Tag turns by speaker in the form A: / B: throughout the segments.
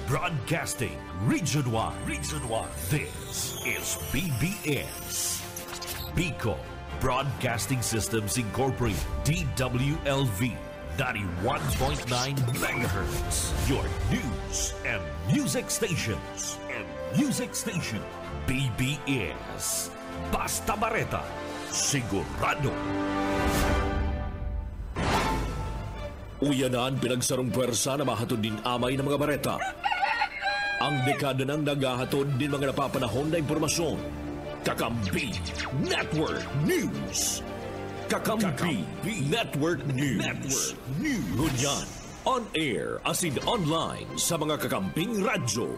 A: Broadcasting Region 1. Region 1. This is BBS. Bicol Broadcasting Systems Incorporated. DWLV 91.9 MHz. Your news and music stations. BBS. Basta Bareta. Sigurado. Uyanan pinagsarong pwersa na mahatod din amay ng mga bareta. Ang dekada ng naghahatod din mga napapanahon na impormasyon. Kakampi Network News. Kakampi Network News. Ngunyan, on air as in online sa mga kakamping radyo.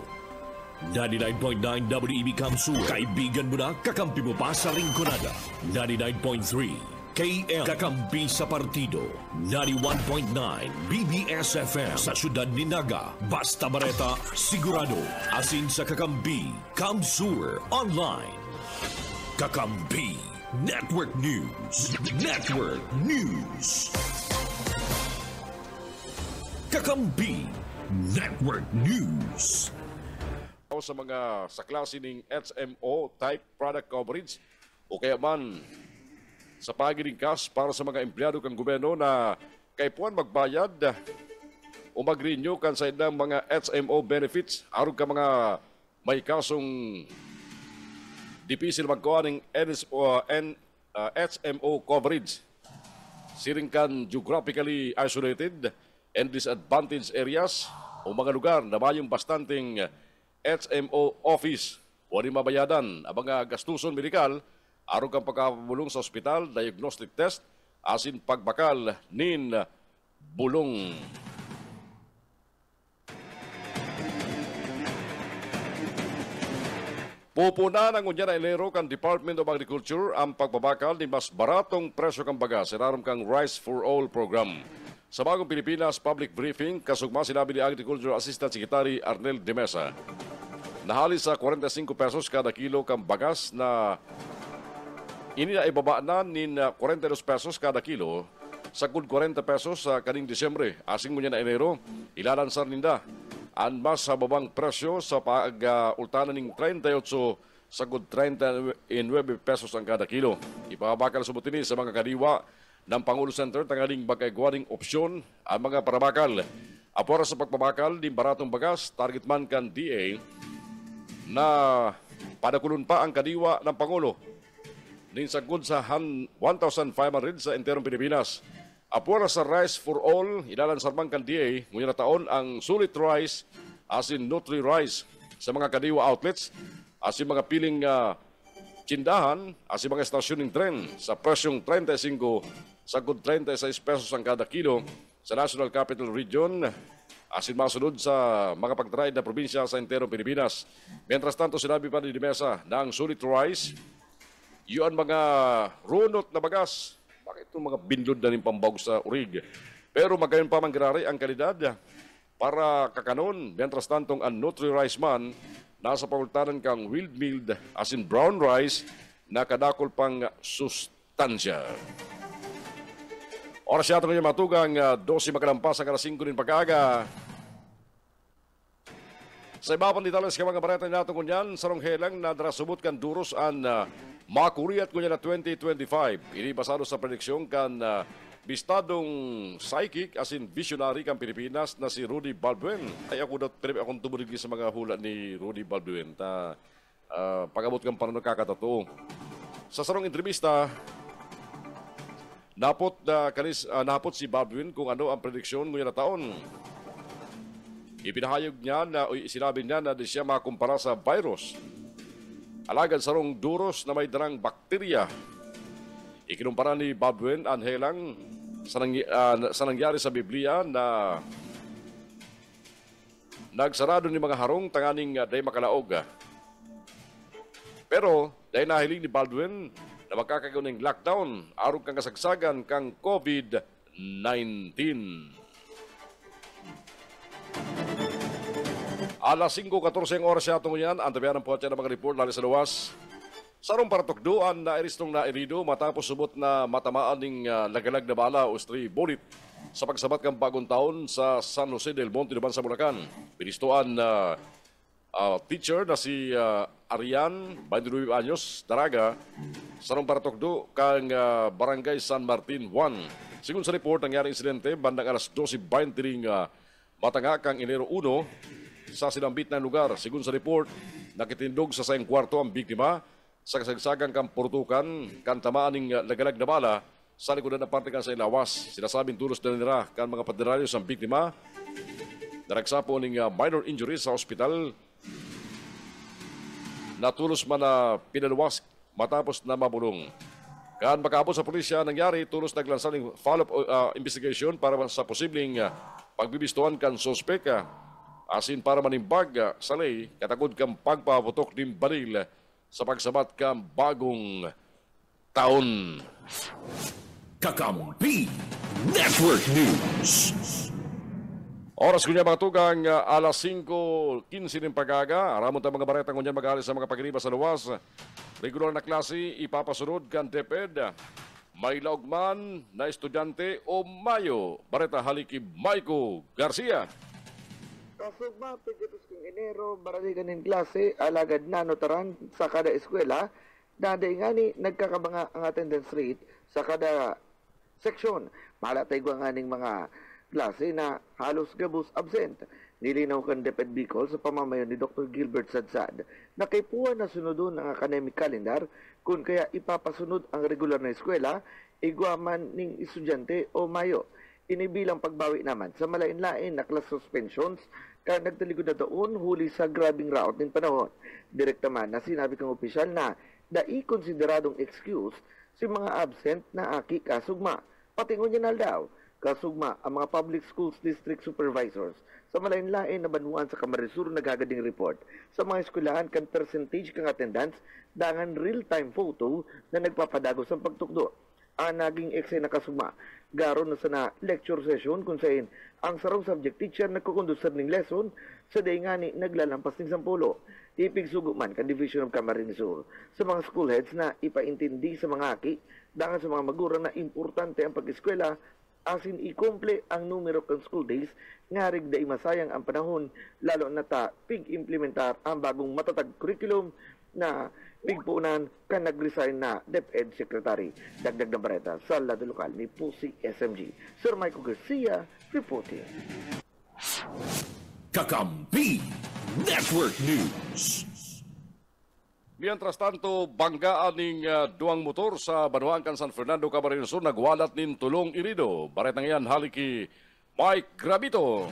A: 99.9 WEB Kamsur. Kaibigan mo na, kakampi mo pa sa Rinconada. 99.3 KM Kakampi sa Partido. 91.9 BBS FM sa Syudad ni Naga. Basta Bareta, sigurado. Asin sa Kakampi, Kamsur Online. Kakampi Network News. Kakampi Network News.
B: Sa mga sa klase ng HMO type product coverage o kaya man sa pagiling cash para sa mga empleyado kang gobyerno na kay puan magbayad o mag-renew kan sa ilang mga HMO benefits aron ka mga may kasong dipisil magkuha ng HMO coverage. Siring kan geographically isolated and disadvantaged areas o mga lugar na mayong bastanteng HMO office o di mabayadan ang mga gastuson medikal aron kang pagkabulong sa ospital, diagnostic test, asin pagbakal nin bulong. Pupuna ng unya na Enero kan Department of Agriculture ang pagbabakal ni mas baratong presyo kang baga sa rarom kang Rice for All program. Sa Bagong Pilipinas Public Briefing, kasugma sinabi ni Agriculture Assistant Secretary Arnel de Mesa, nahali sa 45 pesos kada kilo kang bagas na ibaba na nin 42 pesos kada kilo sa 40 pesos sa kaning Disyembre. Asing mo niya na Enero, ilalansar ninda ang mas babang presyo sa pag-ultanan ng 38 sa 39 pesos ang kada kilo. Ipabakal subutini sa mga kadiwa ng Pangulo Center tangaling bagay-guwaring opsyon ang mga parabakal. Apora sa pagpabakal ng baratong bagas, target man kan DA na padakulon pa ang kadiwa ng Pangulo nin sagod sa 1,500 sa enterong Pilipinas. Apura sa Rice for All, ilalansar man kan DA, ngunyan na taon ang sulit rice as in Nutri Rice sa mga kadiwa outlets, as in mga piling tsindahan, as in mga estasyon ng tren sa presyong 35 sagod 36 pesos ang kada kilo sa National Capital Region, as in masunod sa mga pagtraid na probinsya sa enterong Pilipinas. Mientras tanto, sinabi pa ni Di Mesa na ang sulit rice, yun mga runot na bagas. Bakit itong mga bindod na rin pambawag sa urig? Pero magayon pa manggirari ang kalidad para kakanon. Mientras tantong ang Nutri Rice man, nasa pagultanan kang wheat milled as in brown rice na kadakol pang sustansya. Oras yata ngayon matugang 12 makalampas ang alas 5 din pagkaga. Sa ibapan di talas ka mga bareta natin kunyan, sarong helang na drasubot kan duros an makuriat kunyan na 2025. Ini basado sa prediksyon kan bistadong psychic as in visionary kan Pilipinas na si Rudy Baldwin. Ay ako akong tumulig sa mga hula ni Rudy Baldwin. Pagabot kang paano nakakatotoo. Sa sarong entrevista, napot si Baldwin kung ano ang prediksyon ngayon na taon. Ipinahayag niya na sinabi niya na di siya makumpara sa virus. Alagad sarong duros na may darang bakterya. Ikinumpara ni Baldwin ang helang sa nangyari sa Biblia na nagsarado ni mga harong tanganing day makalaog. Pero dahil nahiling ni Baldwin na magkakagawa ng lockdown aron kang kasagsagan kang COVID-19. Alas 5:14 oras siya itong yan. Ang tabihan ng potya ng mga report lalo sa luwas. Sarong paratokdoan na iristong na irido matapos subot na matamaan ng lagalag na bala o stray bullet sa pagsabat ng bagong taon sa San Jose del Monte naman sa Bulacan. Binistuan na teacher na si Arian, 29 anyos, Daraga, sa nung paratokdo kang Barangay San Martin 1. Sigun sa report, nangyari insidente bandang alas 12:20 ring matanga kang Enero 1 sa sinambit na lugar. Sigun sa report, nakitindog sa sayang kwarto ang biktima sa kasagsagang kang portukan kan tamaan ng lagalag na bala sa likodan ng parte kan sa ilawas. Sinasabing tulos na nila kan mga paderalyo sa biktima na nagsapo ng minor injuries sa ospital. Natulos man na pinaluwas matapos na mabulong. Kaan makaabot sa pulisya nangyari, tulos naglansa ng follow-up investigation para sa posibleng pagbibistuhan kan sospek. Asin para manimbag sa lay, katagod kang pagpaputok ng baril sa pagsabat kang bagong taon.
A: Kakampi Network News.
B: Oras ko niya mga tugang alas 5:15 ng pagaga. Aramon tayo mga baretang kunyan mag-alis sa mga pagkiriba sa luwas. Regular na klase ipapasunod kan TEPED. May laugman na estudyante o Mayo. Bareta haliki Maiko Garcia.
C: Kasugma, pagkatos kong Enero, barali kanin klase, alagad na notaran sa kada eskwela, daday nga ni nagkakabanga ang attendance rate sa kada seksyon. Malatay ko nga ning mga klase na halos gabos absent. Nilinaw kan DepEd Bicol sa pamamayon ni Dr. Gilbert Sadsad na kay puwan na sunodon ang academic calendar kung kaya ipapasunod ang regular na eskwela, igwaman ning estudyante o Mayo. Inibilang pagbawi naman sa malain-lain na class suspensions kaya nagtaligod na doon huli sa grabing raot ng panahon. Direkta man na sinabi kang opisyal na konsideradong excuse si mga absent na aki kasugma. Patingon niya daw, kasugma ang mga public schools district supervisors sa malain-lain na banuan sa Camarines Sur nagagading report sa mga eskwelahan kan percentage kang attendance dangan real-time photo na nagpapadagos ang pagtukdo. Ang naging eksena kasugma, garo na sa na lecture session kung saan ang sarong subject teacher nagkukondusar ng lesson sa day nga ni naglalampas ng 10. Ipig suguman kan Division of Camarines Sur sa mga school heads na ipaintindi sa mga aki dangan sa mga magurang na importante ang pag-eskwela asin ikumple ang numero ng school days nga rig da masayang ang panahon lalo na ta pig-implementar ang bagong matatag curriculum na pigpunan kan nag-resign na DepEd Secretary. Dagdag na bareta sa lado lokal ni Pusi SMG. Sir Michael Garcia, reporting.
A: Kakampi Network News.
B: Mientras tanto, banggaan ng duwang motor sa Banuan kan San Fernando, Camarines Sur nagwalat nin tulong irido. Baretang yan haliki Mike Gravito.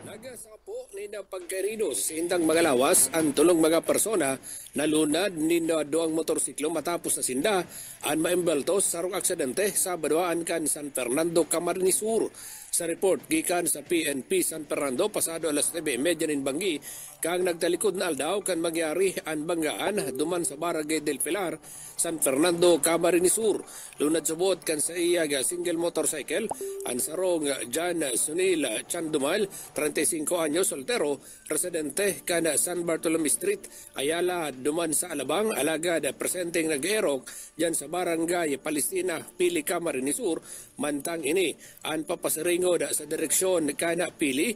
D: Nagasapo ni na pagkairidos sa indang mga lawas ang tulong mga persona na lunad ni na duwang motorsiklo matapos na sinda ang maimbeltos sa rong aksidente sa Banuan kan San Fernando, Camarines Sur. Sa report gikan sa PNP San Fernando pasado alas 9:30 nin banggi kang nagtalikod na aldaw kan magyari ang banggaan duman sa Barangay del Pilar, San Fernando, Camarines Sur. Lunad subot kan sa iyaga single motorcycle ang sarong Jan Sunil Chandumal, 35 anyos, soltero, residente kan San Bartolome Street, Ayala, duman sa Alabang, alagad presenting nag-erok yan sa Barangay Palestina, Pili, Camarines Sur. Mantang ini ang papasiringod sa direksyon kana Pili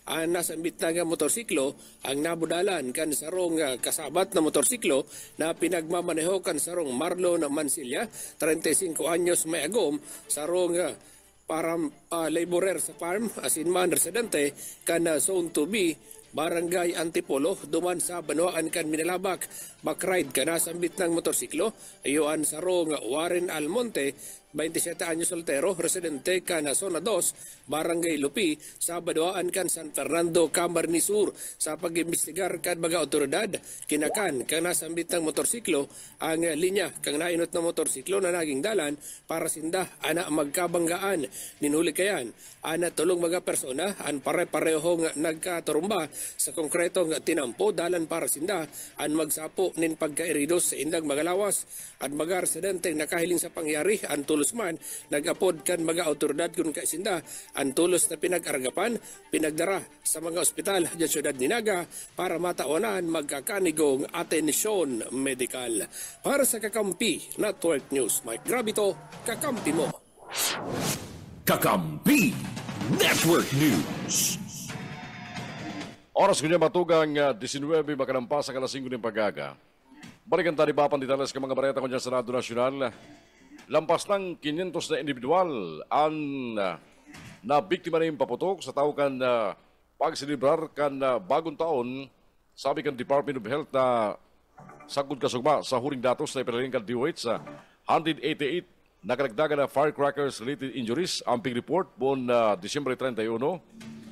D: ang nasa bitna nga motorsiklo ang nabudalan kan sarong kasabat na motorsiklo na pinagmamaneho kan sarong Marlon Mansilla, 35 anyos may agom, sarong parang laborer sa farm asin man residente kan Zone 2B, Barangay Antipolo, duman sa Banuan kan Minalabak, bakride ka na sa bitnang motorsiklo, ayuan sarong Warren Almonte, 27 anyos, soltero, residente ka na Zona 2, Barangay Lupi, sa Banuan kan San Fernando, Camarines Sur. Sa pag-imbestigar kan mga otoridad, kinakan ka na sa bitnang motorsiklo ang linya kang nainot na motorsiklo na naging dalan para sinda ana magkabanggaan. Ninuli kayan, ana tulong mga persona ang pare-parehong nagkaturumba sa konkretong tinampo dalan para sinda ang magsapo nin pagkairidos sa indang mga lawas at mga residente nakahiling sa pangyari ang tulos man nagapod kan mga otoridad kung kaisinda ang tulos na pinag-aragapan pinagdara sa mga ospital sa syudad ni Naga para mataonan magkakanigong atensyon medikal. Para sa Kakampi Network News, Mike Gravito, Kakampi mo.
A: Kakampi Network News.
B: Oras ko niya matugang 19 makalampas ang alas 5 ng paggaga. Balikan tani papan details ka mga bareta ko niya sa Radyo Nasyonal. Lampas ng 500 na individual ang na biktima na yung paputok sa tawag pagsilibrar kan bagong taon. Sabi kan Department of Health na sagod kasugma sa huring datos na ipinaling kan DOH sa 188 nakaragdagan na firecrackers related injuries ang report buong Disyembre 31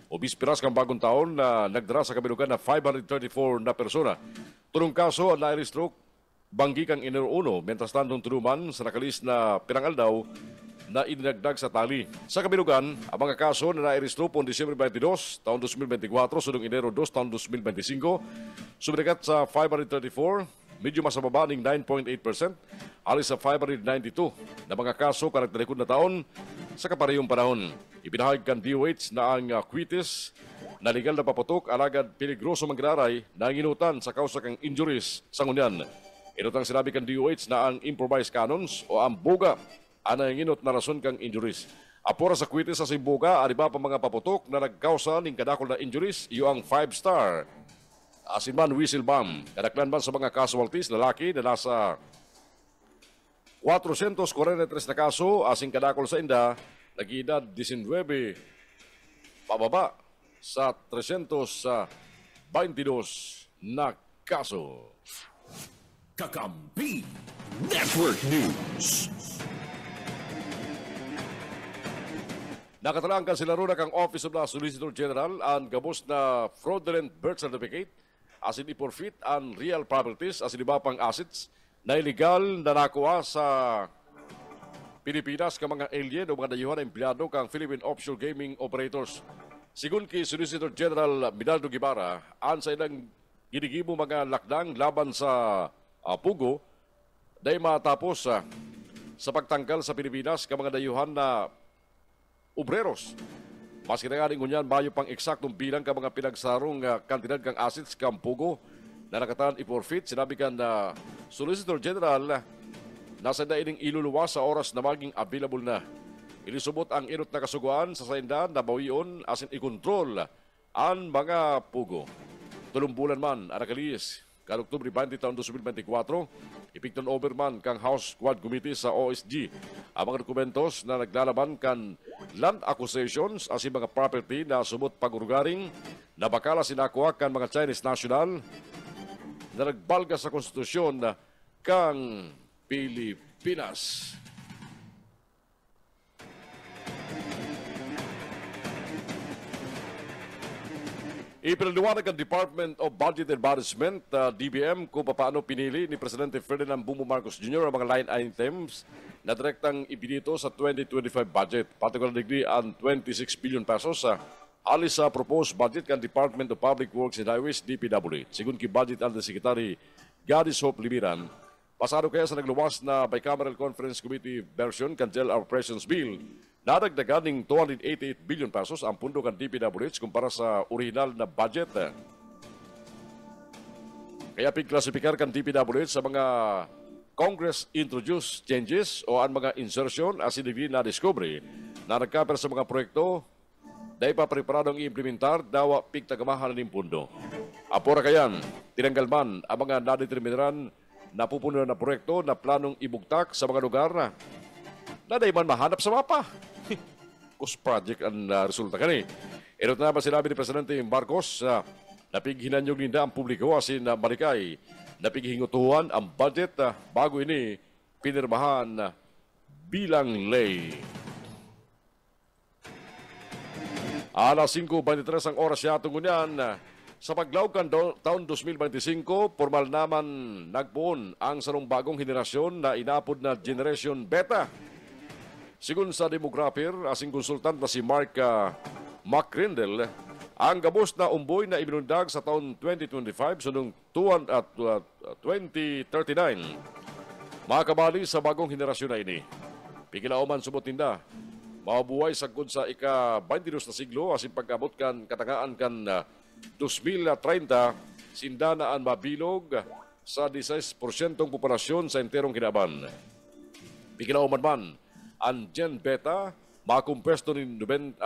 B: o bispiras kang bagong taon na nagdara sa kabilugan na 534 na persona. Tulong kaso ang na-stroke banggi kang Enero 1 mentras tandong tuluman sa nakalis na pirangal daw na inagdag sa tali. Sa kabilugan, ang mga kaso na na-stroke po Disyembre 22 taon 2024 sunong Enero 2 taon 2025 sumikat sa 534, medyo mas mababa ng 9.8% alis sa 592 na mga kaso karagtalikod na taon sa kaparehong panahon. Ibinahag kan DOH na ang quitis na legal na paputok alagad peligroso manggiraray na ginutan sa kausa kang injuries sa ngunyan. Inutang sinabi kan DOH na ang improvised cannons o ang buga ang nanginot na rason kang injuries. Apora sa quitis sa simbuga, ariba pa mga paputok na nagkausa ng kadakol na injuries, iyo ang 5-star. Asinman whistle bomb. Kadaklan man sa mga casualties, lalaki na nasa 443 na kaso, asing kadakol sa inda, nag-edad 19 pababa sa 322 na kaso.
A: Kakampi Network News.
B: Nakatalaan kan sila ron kang Office of the Solicitor General ang gabos na fraudulent birth certificate asin i-forfeit ang real properties asin iba pang assets na illegal na nakuha sa Pilipinas ka mga alien o mga dayuhan na empleyado kang Philippine Offshore Gaming Operators. Sigun kay Solicitor General Minaldo Guevara, an sa ilang ginigibo mga lakdang laban sa Pugo, dahil matapos sa pagtanggal sa Pilipinas ka mga dayuhan na obreros. Mas kinagaling ngunyan, bayo pang eksaktong bilang ka mga pinagsarong kantidad kang assets kang Pugo na nakatalan i-forfeit. Sinabi kan na Solicitor General nasa daining iluluwas sa oras na maging available na. Ilisubot ang inot na kasuguan sa saindan na bawion asin ikontrol ang mga Pugo. Tulumbulan man ang nakalis kan Oktubre 20 taon 2024, ipikton over man kang House Quad Committee sa OSG ang mga dokumentos na naglalaban kan land accusations asin mga property na sumot pagurugaring na bakala sinakuha kan mga Chinese national na nagbalga sa konstitusyon kang Pilipinas. Ipinaliwanag ang Department of Budget and Management, DBM, kung paano pinili ni Presidente Ferdinand Bongbong Marcos Jr. ang mga line items na direktang ibinito sa 2025 budget. Particularly ang 26 billion pesos alis sa proposed budget kan Department of Public Works and Highways, DPWH. Sigun ki Budget Undersecretary Gadis Hope Limiran, pasado kaya sa nagluwas na Bicameral Conference Committee version kan Jail Operations Bill, nadagdagan ng 288 billion pesos ang pundo kan DPWH kumpara sa original na budget. Kaya pigklasifikar kan DPWH sa mga Congress-introduced changes o ang mga insertion as hindi na discovery na nagkaper sa mga proyekto dahil pa preparadong i-implementar dawa pigtagamahan ng pundo. Apora kayan, tinanggal man ang mga nadeterminaran na pupuno na proyekto na planong ibugtak sa mga lugar na dahil man mahanap sa mapa. Cost project ang resulta kani. Erot na ba sinabi ni Presidente Marcos napighinan yung linda ang publiko asin malikay napighingutuhan ang budget bago ini pinirmahan bilang lay. Alas 5:23 ang oras siya tungunan. Sa paglaw kan taon 2025, formal naman nagpuon ang sarong bagong henerasyon na inapod na Generation Beta. Sigun sa demographer, asing konsultant na si Mark McRindle, ang gabos na umboy na ibinundag sa taon 2025 sunong 2039. Makakabali sa bagong henerasyon na ini. Pigilauman subot ninda, mabuhay sagod sa ika-22 na siglo asin pagkabot kan katangaan kan 2030, sindanaan mabilog sa 16% populasyon sa enterong kinaban. Pigilauman man, ang Gen Beta makumpesto ni 19%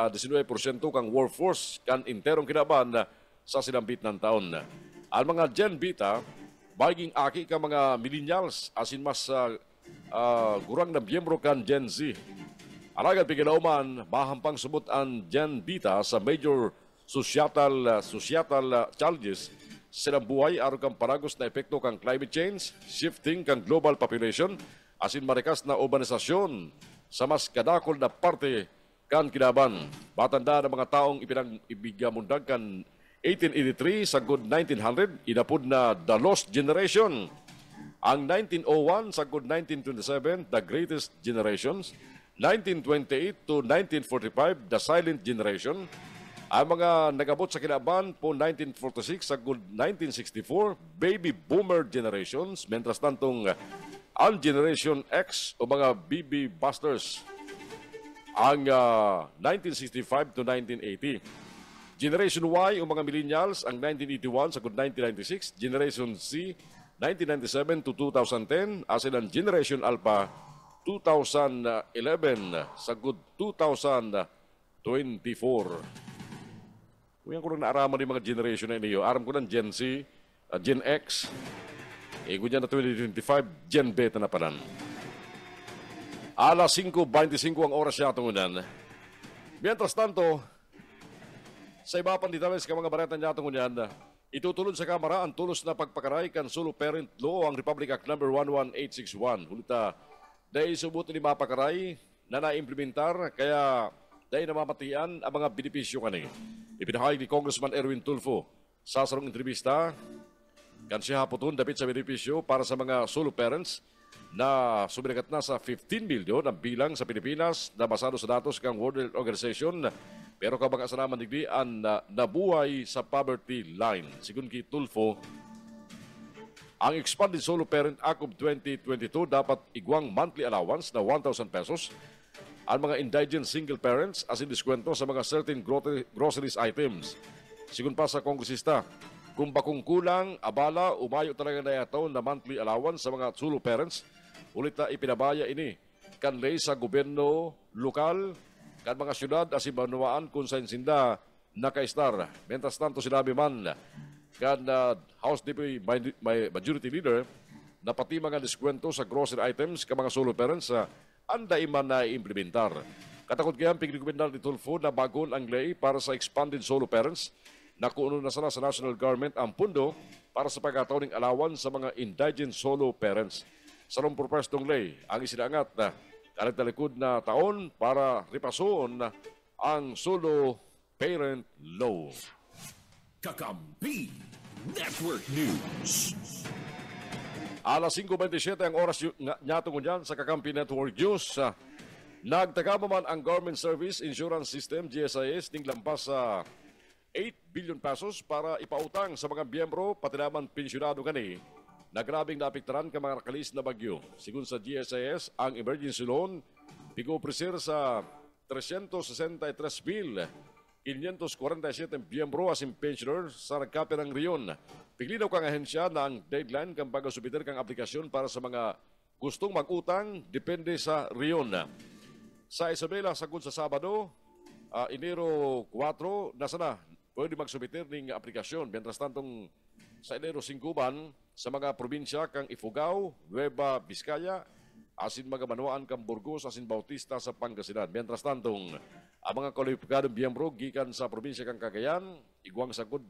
B: kang workforce kan interong kinaban sa sinambit ng taon. Ang mga Gen Beta, baging aki ka mga millennials, asin mas gurang na miyembro kan Gen Z. Alagad pigilauman, mahampang subot ang Gen Beta sa major societal challenges silang buhay aron kang paragos na epekto kang climate change, shifting kang global population, asin marikas na urbanisasyon sa mas kadakol na parte kan kinaban. Batanda ng mga taong ibigyamundag kan 1883 sa good 1900, inapod na The Lost Generation. Ang 1901 sa good 1927, The Greatest Generations. 1928 to 1945, The Silent Generation. Ang mga nagabot sa kinaban po 1946 sa good 1964, Baby Boomer Generations. Mentras tantong ang Generation X o mga BB Busters ang 1965 to 1980. Generation Y o mga millennials ang 1981 sa good 1996, Generation Z 1997 to 2010, asin ang Generation Alpha 2011 sa good 2024. Kung ko lang naaraman yung mga generation na iniyo, aram ko ng Gen Z, Gen X, kung na 2025, Gen Beta na palan. Alas 5:25 ang oras siya tungunan. Mientras tanto, sa iba pang detalles ka mga bareta niya tungunan, itutulod sa Kamara ang tulos na pagpakaray kan solo parent law ang Republic Act No. 11861. Hulita, dahil subot ni mapakaray na na-implementar, kaya dahil namamatian ang mga benepisyo kani. Ipinahayag ni Congressman Erwin Tulfo sa sarong entrevista kan siya hapoton dapit sa benepisyo para sa mga solo parents na suminagat na sa 15 milyon ang bilang sa Pilipinas na basado sa datos kang World Health Organization, pero kabang asalaman digdi ang nabuhay sa poverty line. Sigun kay Tulfo, ang Expanded Solo Parent Act of 2022 dapat igwang monthly allowance na 1,000 pesos ang mga indigent single parents as in diskwento sa mga certain groceries items. Sigun pa sa kongresista, kung bakong kulang, abala, umayo talaga na yataw na monthly allowance sa mga solo parents, ulit na ipinabaya ini kanlay sa gobyerno lokal, kan mga syudad as ibanuaan kung sa insinda naka-star. Mientras tanto sinabi man kan House Deputy Majority Leader na pati mga diskwento sa grocery items ka mga solo parents anday man na implementar. Katakot kaya ang pigrekomendar ni Tulfo na bagon ang lay para sa expanded solo parents na kuno na sana sa national government ang pundo para sa pagkataon ng allowance sa mga indigent solo parents. Sa nung propostong lay, ang isinangat na kalagtalikod na taon para ripasoon ang solo parent law.
A: Kakampi Network News.
B: Alas 5:27 ang oras niya tungo dyan sa Kakampi Network News. Nagtagama man ang Government Service Insurance System, GSIS, ning lampas sa 8 billion pesos para ipautang sa mga miyembro pati naman pensyonado kani na grabing naapektaran ka mga nakalis na bagyo. Sigun sa GSIS, ang emergency loan pigo-presir sa 363,547 miyembro as in pensioner sa nagkapirang riyon. Piglinaw kang ahensya na ang deadline kang pag-subiter kang aplikasyon para sa mga gustong mag-utang depende sa riyon. Sa Isabela, sagod sa Sabado, Enero 4, nasa na pwede magsubiter ng aplikasyon. Mientras tantong sa Enero 5 ban, sa mga probinsya kang Ifugao, Nueva Vizcaya, asin mga Manuan kang Burgos, asin Bautista sa Pangasinan. Mientras tantong, ang mga kwalipikadong miyembro gikan sa probinsya kang Cagayan, igwang sagod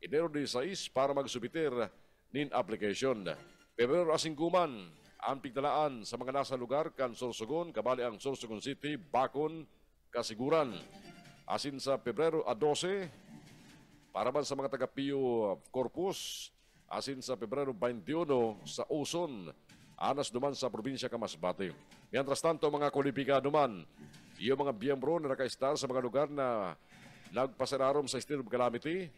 B: Enero 16 para magsubiter nin application. Pebrero asin kuman, ang pigtalaan sa mga nasa lugar kan Sorsogon, kabali ang Sorsogon City, Bacon, Kasiguran. Asin sa Pebrero 12, para man sa mga taga-Pio Corpus, asin sa Pebrero 21 sa Uson, anas duman sa probinsya Kamasbate. Mientras tanto, mga kwalipikado man, yung mga miyembro na naka-star sa mga lugar na nagpasararom sa state of calamity,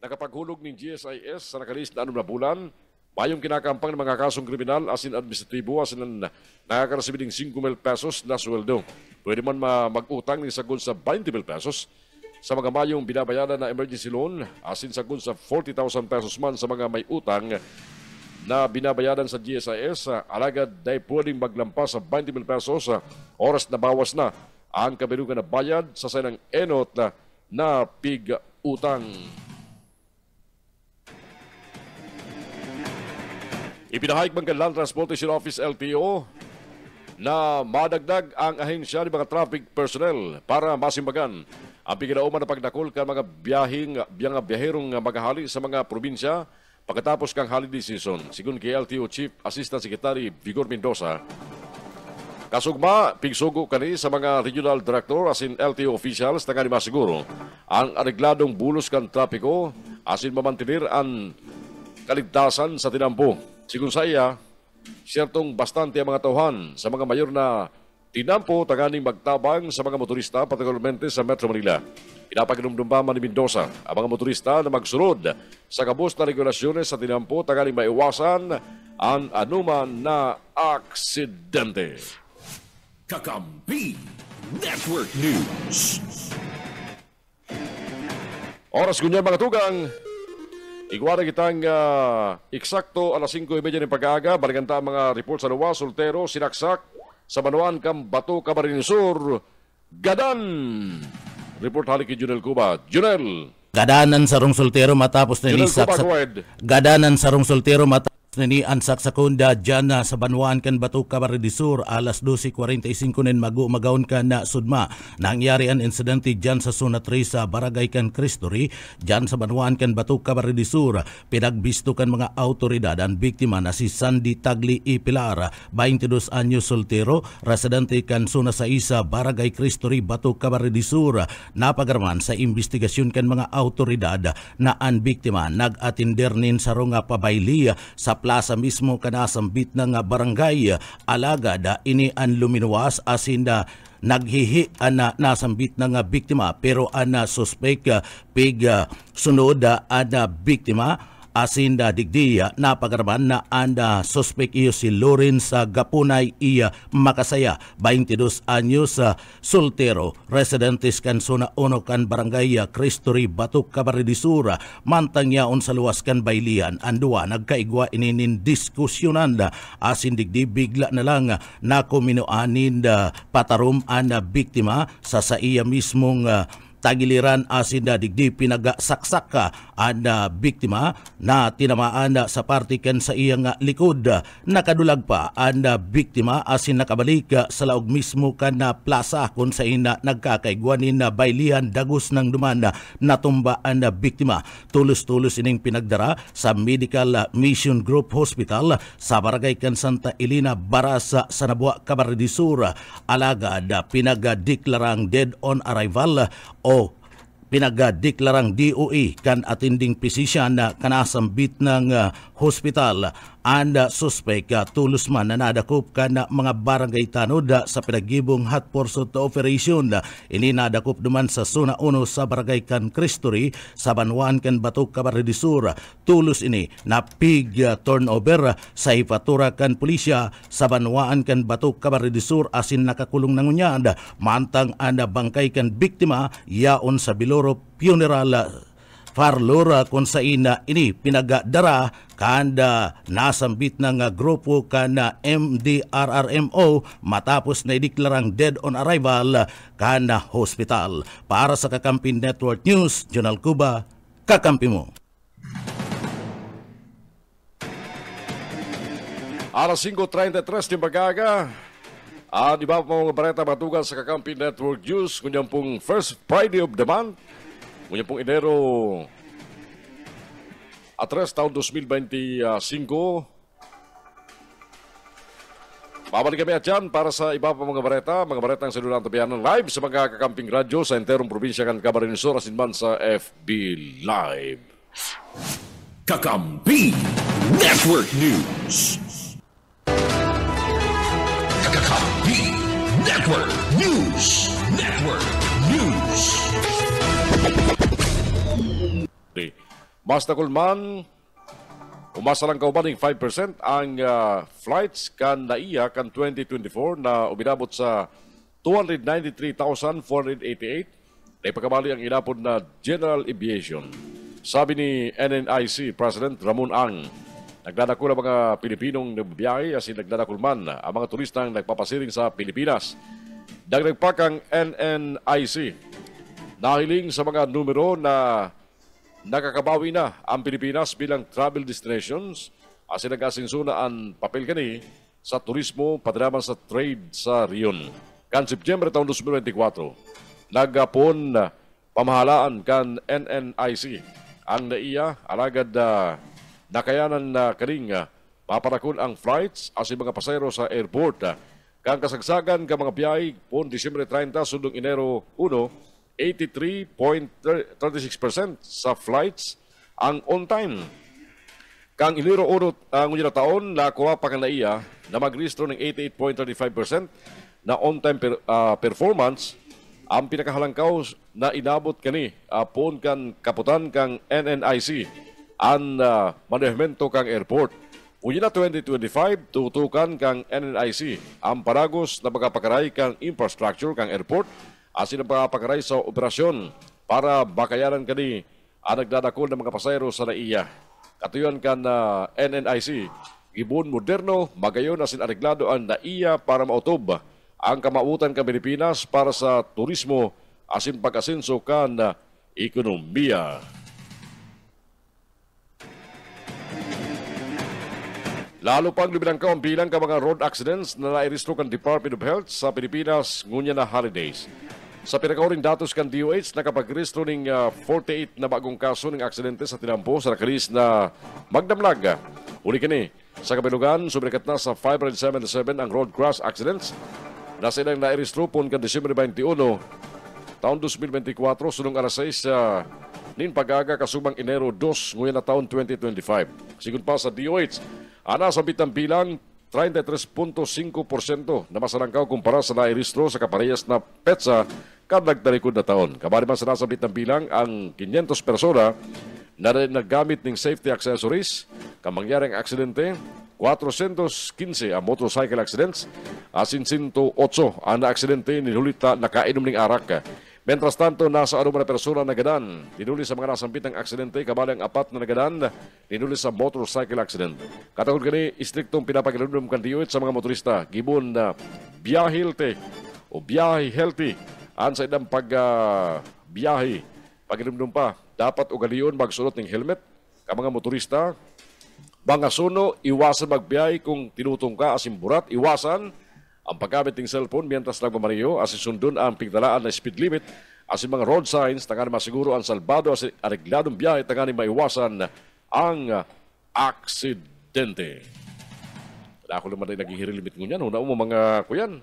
B: nakapaghulog ng GSIS sa nakalis na 6 na bulan, mayong kinakampang ng mga kasong kriminal asin administratibo asin nakakaresibid ng 5,000 pesos na sweldo. Pwede man mag-utang ng sagon sa 20,000 pesos sa mga mayong binabayaran na emergency loan asin sagon sa 40,000 pesos man sa mga may utang na binabayaran sa GSIS, alagad dahil pwedeng maglampas sa 20,000 pesos, oras na bawas na ang kabirugan na bayad sa sanang enot na pig-utang. Ipinahayag ng Land Transportation Office LTO na madagdag ang ahensya ng mga traffic personnel para masimbagan ang pigilauman na pagdakol ka mga biyaherong maghahali sa mga probinsya pagkatapos kang holiday season. Sigun kay LTO Chief Assistant Secretary Vigor Mendoza, kasugma, pigsugo kani sa mga regional director asin LTO officials na nga masiguro ang arigladong bulos kan trapiko asin mamantinir ang kaligtasan sa tinampo. Sigun sa iya, siyertong bastante ang mga tauhan sa mga mayor na tinampo taganing magtabang sa mga motorista, partikularmente sa Metro Manila. Pinapagdumdumbaman ni Mendoza ang mga motorista na magsunod sa kabus na regulasyones sa tinampo taganing maiwasan ang anuman na aksidente.
A: Kakampi Network News.
B: Oras kunya mga tugang. Iguara kitang eksakto alas 5:30 ng pag-aaga. Balikan ta ang mga report sa luwa, soltero, sinaksak sa Banuan, Bato, Camarines Sur, Gadan. Report halik kay Junel Cuba. Junel.
E: Gadanan sarong soltero matapos na
B: Junel
E: nisak
B: Cuba,
E: sa
B: go ahead.
E: Gadanan sarong soltero matapos na ni ansak sa kunda dyan na sa Banuan kan Bato Camarines Sur alas 12:45 nin magawon ka na sudma. Nangyari ang insidente dyan sa Zona 3 sa Barangay kan Cristory dyan sa Banuan kan Bato Camarines Sur. Pinagbisto kan mga autoridad ang biktima na si Sandy Tagli E. Pilar, 22 anyos soltero, residente kan Zona 6 sa Barangay Cristory, Bato Camarines Sur. Napagarman sa investigasyon kan mga autoridad na ang biktima nag-atinder nin sa runga pabayli sa plaza mismo kanasambit ng barangay. Alagad ini ang luminuwas asin na naghihi na nasambit ng biktima pero ang suspect pig sunod ang biktima asin da digdiya napagaraman na anda suspect iyo si Lawrence Gapunay iya Makasaya, 22 anyos, soltero, residentes kan Zona 1 kan Barangay Cristory, Bato Camarines Sur. Mantang yaon sa luwas kan baylian andua nagkaigwa ininin diskusyonan asin digdi bigla na lang na kuminoanin patarum ang biktima sa iya mismong tagiliran asin na digdi pinagasaksak ang biktima na tinamaan sa partikan sa iyang likod. Nakadulag pa ang biktima asin nakabalik sa laog mismo kan na plaza kung sa ina nagkakaigwanin na baylihan dagos ng duman natumba ang biktima. Tulos-tulos ining pinagdara sa Medical Mission Group Hospital sa Barangay kan Santa Elena, Barasa, sa Nabua, Camarines Sur. Alagad pinagdeklarang dead on arrival o pinagdeklarang DOE kan attending physician na kanasambit ng hospital. And suspect tulos man na nadakop ka na mga barangay tanod sa pinagibong hot pursuit operation. Ini nadakop naman sa Zona 1 sa Barangay kan Cristory sa Banuan kan Bato Camarines Sur. Tulos ini na pig turnover sa ipatura kan pulisya sa Banuan kan Bato Camarines Sur asin nakakulong nangunyad. Mantang anda bangkay kan biktima yaon sa Biloro Funeral Parlor kung sa ina ini pinagadara kanda nasambit ng grupo kana MDRRMO matapos na ideklarang dead on arrival kana hospital. Para sa Kakampi Network News, Jonal Cuba, kakampi mo.
B: Alas 5:33 ng pag-aaga. Di ba po mga bareta matugal sa Kakampi Network News kunyang pong first Friday of the month. Ngunyan pong Enero 3, taon 2025. Babalik kami at dyan para sa iba pa mga baretang sa dulang tabianan live sa mga kakamping radyo sa enterong probinsya kan Camarines Sur asinman sa FB Live.
A: Kakampi Network News. Kakampi Network News. Network News.
B: Mas nakulman, umasa lang kauban ng 5% ang flights kan naiya kan 2024 na umilabot sa 293,488 na ipagkamali ang inapod na General Aviation. Sabi ni NNIC President Ramon Ang, Nagdadako ang mga Pilipinong nagbibiyahe asin nagdadakol man ang mga turistang nagpapasiring sa Pilipinas. Dagdag pa kang NNIC. Nahiling sa mga numero na nakakabawi na ang Pilipinas bilang travel destinations asin nag-asinso na ang papel kani sa turismo padraman sa trade sa riyon. Kan September taong 2024, nagapon pamahalaan kan NNIC ang naiya alagad nakayanan na karing paparakon ang flights asin mga pasayro sa airport. Kang kasagsagan ka mga biyahe pon Disyembre 30 sundong Enero 1, 83.36% sa flights ang on time. Kang Enero 1 ang na taon nakuha pa kan naiya na magrehistro ng 88.35% na on time performance. Ang pinakahalangkaw na inabot kani pon kan kaputan kang NNIC ang manehmento kang airport. Unya na 2025 tutukan kang NNIC ang paragos na magpakaray kang infrastructure kang airport asin ang pagpakaray sa operasyon para bakayaran kani ang nagdadakol ng mga pasayro sa naiya. Katuyan kan NNIC gibon moderno magayon asin areglado ang naiya para mautob ang kamautan ka Pilipinas para sa turismo asin pag-asenso kan ekonomiya. Lalo pang luminangkaw ang bilang ka mga road accidents na nairistro kan Department of Health sa Pilipinas ngunya na holidays. Sa pinakauring datos kan DOH, nakapag-restro ng 48 na bagong kaso ng aksidente sa tinampo sa nakalis na magdamlag. Uli kini, sa kabilugan, sumikat na sa 577 ang road crash accidents na silang nairistro pon kan Disyembre 21, taon 2024, sunong alas 6 nin pag-aga kasubang Enero 2 nguyan na taon 2025. Sigun pa sa DOH, ana sa bitang bilang 33.5% na masalangkaw kumpara sa nairistro sa kaparehas na petsa kadag talikod na taon. Kabali man sa nasabit ng bilang ang 500 persona na naggamit ng safety accessories kamangyaring aksidente, 415 ang motorcycle accidents, asin 108 ang na-aksidente nilulita nakainom ng arak. Mentras tanto, nasa anumang na persona nagadan, dinuli sa mga nasambit ng aksidente, kabali ang 4 na nagadan, dinuli sa motorcycle accident. Katagod gani, istriktong pinapakilunum kan DOH sa mga motorista, gibon na biyahe healthy o biyahe healthy, an sa idang pag-biyahe, pagilunum pa, dapat ugaliyon magsulot ng helmet, ka mga motorista, mga suno, iwasan magbiyahe kung tinutong ka asim burat, iwasan ang paggamit ng cellphone mientras nagmamariyo asin sundon ang pigdalaan na speed limit asin mga road signs tangani masiguro ang salbado asin aregladong biyahe tangani maiwasan ang aksidente. Ako naman ay naghihirimit ngunyan. Una mo mga kuyan.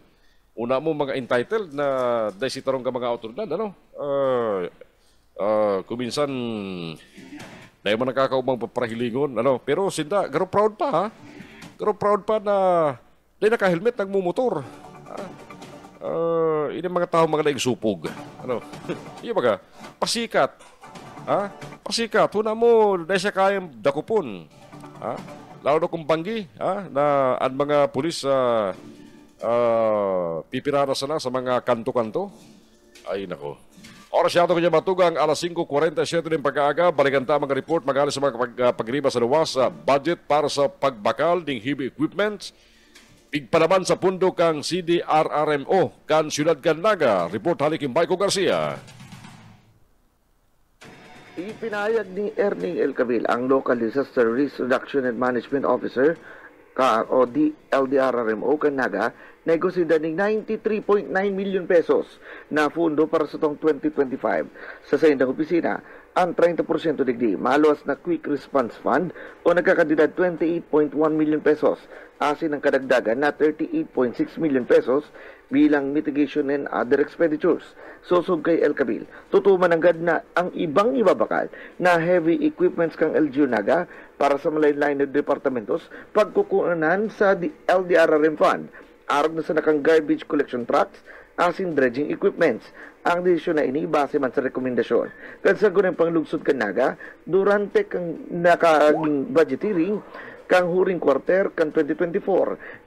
B: Una mo mga entitled na desitarong ka mga autoridad. Ano? Kuminsan dahil mo nakakaumang paprahilingon. Ano? Pero sinda, garo proud pa ha? Garo proud pa na dahil naka-helmet, nagmumotor. Ini mga tao mga nagsupog. Ano? Iya baga, pasikat. Ha? Pasikat. Huna mo, dahil siya kayang dakupon. Ha? Lalo na kung banggi, ha? Na ang mga pulis pipiraras na sa mga kanto-kanto. Ay, nako. Oras yato kanya matugang alas 5:47 ng pag-aaga. Balikan ta mga report magaling sa mga pagriba sa luwas sa budget para sa pagbakal ng heavy equipment. Pigpalaman sa pundo kang CDRRMO kan Siyudad Gandaga. Report halikin Michael Garcia.
C: Ipinayag ni Erning Elcabil, ang Local Disaster Risk Reduction and Management Officer o LDRRMO Gandaga, negosida ng 93.9 million pesos na fundo para sa tong 2025 sa sayandang opisina. Ang 30% digdi maluwas na Quick Response Fund o nagkakandidad 28.1 million pesos asin ang kadagdagan na 38.6 million pesos bilang mitigation and other expenditures. Susog kay Elcabil, tutuman ang na ang ibang ibabakal na heavy equipments kang LGU Naga para sa malaylay na departamentos pagkukunan sa LDRRM Fund. Arog na sa nakang garbage collection trucks asin dredging equipments. Ang desisyon na ini base man sa rekomendasyon. Kansagon ang panglugsod kan Naga durante kang nakaging budget hearing kang huring quarter kan 2024.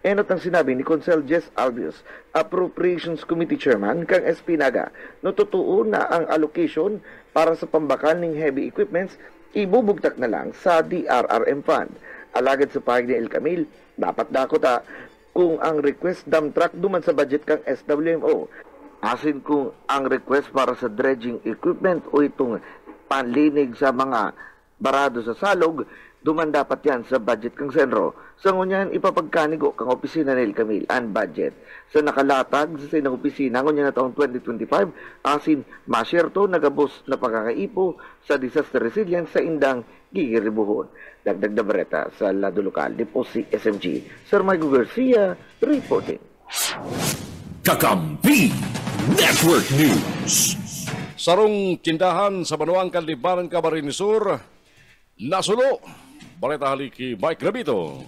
C: Enot ang sinabi ni Consel Jess Albius, Appropriations Committee Chairman kang SP Naga, no totoo na ang allocation para sa pambakal ng heavy equipments ibubugtak na lang sa DRRM Fund. Alagad sa pahig ni El Camil, dapat dako ta kung ang request dump truck duman sa budget kang SWMO. Asin kung ang request para sa dredging equipment o itong panlinig sa mga barado sa salog, duman dapat yan sa budget kang senro. Sa ngunyan, ipapagkanigo kang opisina ni El Camil ang budget. Sa nakalatag sa sinang opisina, ngunyan na taong 2025, asin masyerto nagabos na pagkakaipo sa disaster resilience sa indang gigiribuhon. Dagdag na bareta sa lado lokal, di po si SMG. Sir Michael Garcia, reporting.
A: Kakampi Network News.
B: Sarong tindahan sa Banuang Kanlibanan, Camarines Sur, nasulo. Balita haliki Mike Rabito.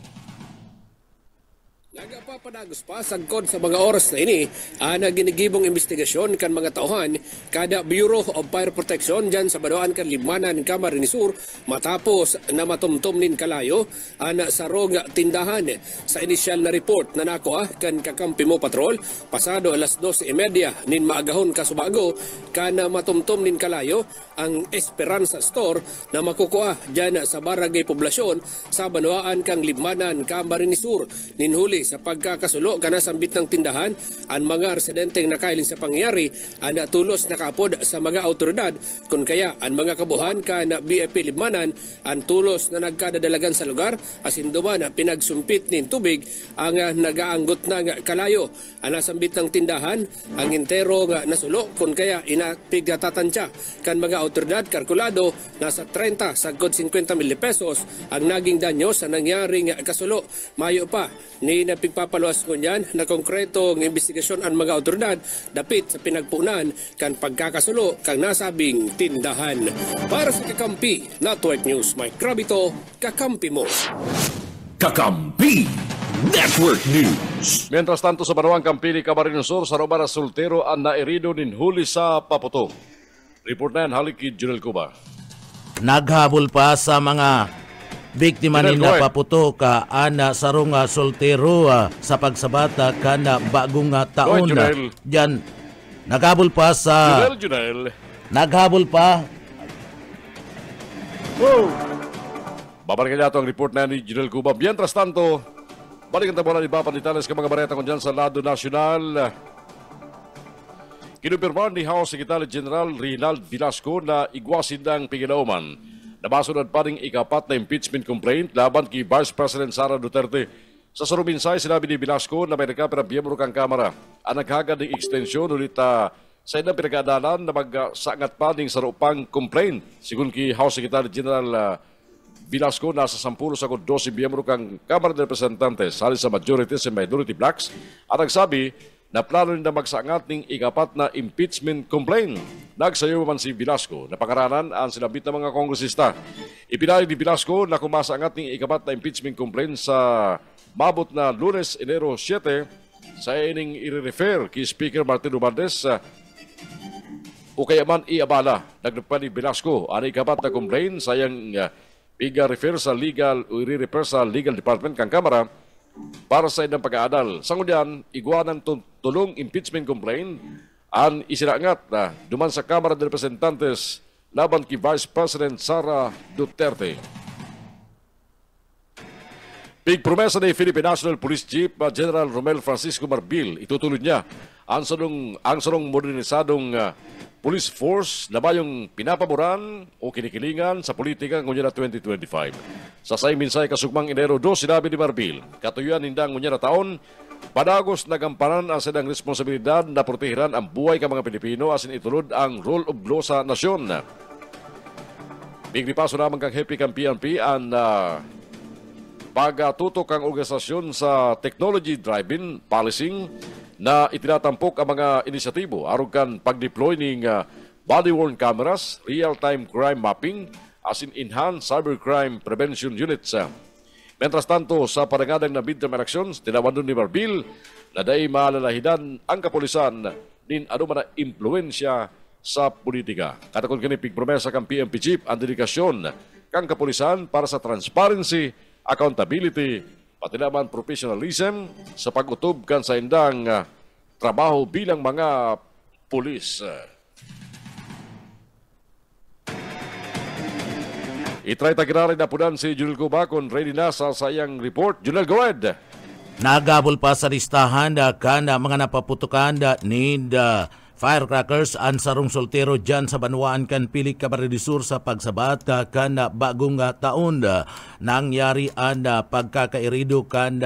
D: Nagapapanagos pa sagkod sa mga oras na ini ang ginigibong investigasyon kan mga tauhan kada Bureau of Fire Protection dyan sa Banuan Kanlibanan, Camarines Sur matapos na matumtum nin kalayo ang sarong tindahan. Sa inisyal na report na nakuha kan Kakampi Mo Patrol pasado alas 12:30 nin maagahon kasubago kan matumtum nin kalayo ang Esperanza Store na makukuha dyan sa Barangay Poblasyon sa Banuan Kanlibanan, Camarines Sur. Ninhuli sa pagkakasulo kana sambit ng tindahan ang mga residenteng nakailin sa pangyayari ang tulos nakapod sa mga autoridad kung kaya ang mga kabuhan kana BFP Libmanan ang tulos na nagkadadalagan sa lugar asin duman pinagsumpit nin tubig ang nagaanggot ng kalayo. Ang nasambit ng tindahan ang intero nga nasulo kung kaya inapigtatatansya kan mga autoridad kalkulado nasa 30 sagkod 50 mil pesos ang naging danyo sa nangyaring kasulo. Mayo pa ni napigpapaluas ko niyan na konkretong investigasyon ang mga autoridad dapit sa pinagpunan kan pagkakasulo kang nasabing tindahan. Para sa Kakampi Network News, Mike Rabito, Kakampi Mo.
A: Kakampi Network News.
B: Mientras tanto sa Banuang Kampili, Camarines Sur, sa Robara Soltero ang nairido nin huli sa Paputo. Report na yan, haliki Junel Cuba.
E: Naghabol pa sa mga biktima ni
B: Junel, go ahead.
E: Paputo ka ana sarong soltero sa pagsabata kana bagong taon.
B: Go ahead, Junel.
E: Diyan naghabol pa sa
B: Junel.
E: naghabol pa.
B: Babalikan niya ito ang report na ni Junel Cuba. Mientras tanto, balikan tayo mula ni Bapa Nitales ka mga bareta kung dyan sa lado nasyonal. Kinumpirman ni House Secretary General Rinald Velasco na igwasin ng Panginoon na masunod pa rin ikapat na impeachment complaint laban kay Vice President Sara Duterte. Sa saruminsay, sinabi ni Velasco na may nakapira biyembro kang Kamara ang naghagad ng ekstensyon ulit sa inang pinag-aadalan na magsangat pa ng sarupang complaint. Sigun kay House Secretary General Velasco, nasa 10 sa 12 biyembro kang Kamara de Representantes halis sa majority sa minority blacks at nagsabi na plano nila magsangat ng ikapat na impeachment complaint. Nagsayo man si Velasco na pangaranan ang sinabit ng mga kongresista. Ipinali ni Velasco na kumasangat ng ikapat na impeachment complaint sa mabot na Lunes, Enero 7 sa ining i-refer kay Speaker Martin Romualdez o kaya man iabala. Nagdapan ni Velasco ang ikapat na complaint sayang iga-refer sa legal o i-refer sa legal department kang Kamara para sa inang pag-aadal. Sa ngudyan, iguanan tulong impeachment complaint ang isirangat na duman sa Kamara de Representantes laban kay Vice President Sara Duterte. Big promesa ni Philippine National Police Chief General Romel Francisco Marbil, itutuloy niya ang sarong modernisadong police force na bayong pinapaboran o kinikilingan sa politika ng 2025. Sa sayminsay kasugmang Enero 2, sinabi ni Marbil, katuyuan nindang ng taon, padagos nagampanan ang sedang responsibilidad na protehiran ang buhay ka mga Pilipino asin itulod ang rule of law sa nasyon. Bignipaso naman kang happy kang PNP ang pagtutok ang organisasyon sa technology driven policing na itinatampok ang mga inisyatibo arog kan pag-deploy ng body-worn cameras, real-time crime mapping, as in enhanced cybercrime prevention units. Mientras tanto, sa parangadang na midterm elections, tinawan ni Marbil na dahil maalalahidan ang kapulisan din ano man na impluensya sa politika. Katakon kanipig promesa kang PNP Chief ang dedikasyon kang kapulisan para sa transparency, accountability, pati naman professionalism sa pag-utob kan sa indang trabaho bilang mga pulis. Itry tagirarin na punan si Junel Cuba kung ready na sa sayang report. Junel, go ahead.
E: Nagabol pa sa listahan kana mga napaputukan ni firecrackers ang sarong soltero dyan sa Banwaan kan Pilik Camarines Sur sa pagsabat kan bagong taon. Nangyari ang pagkakairido kan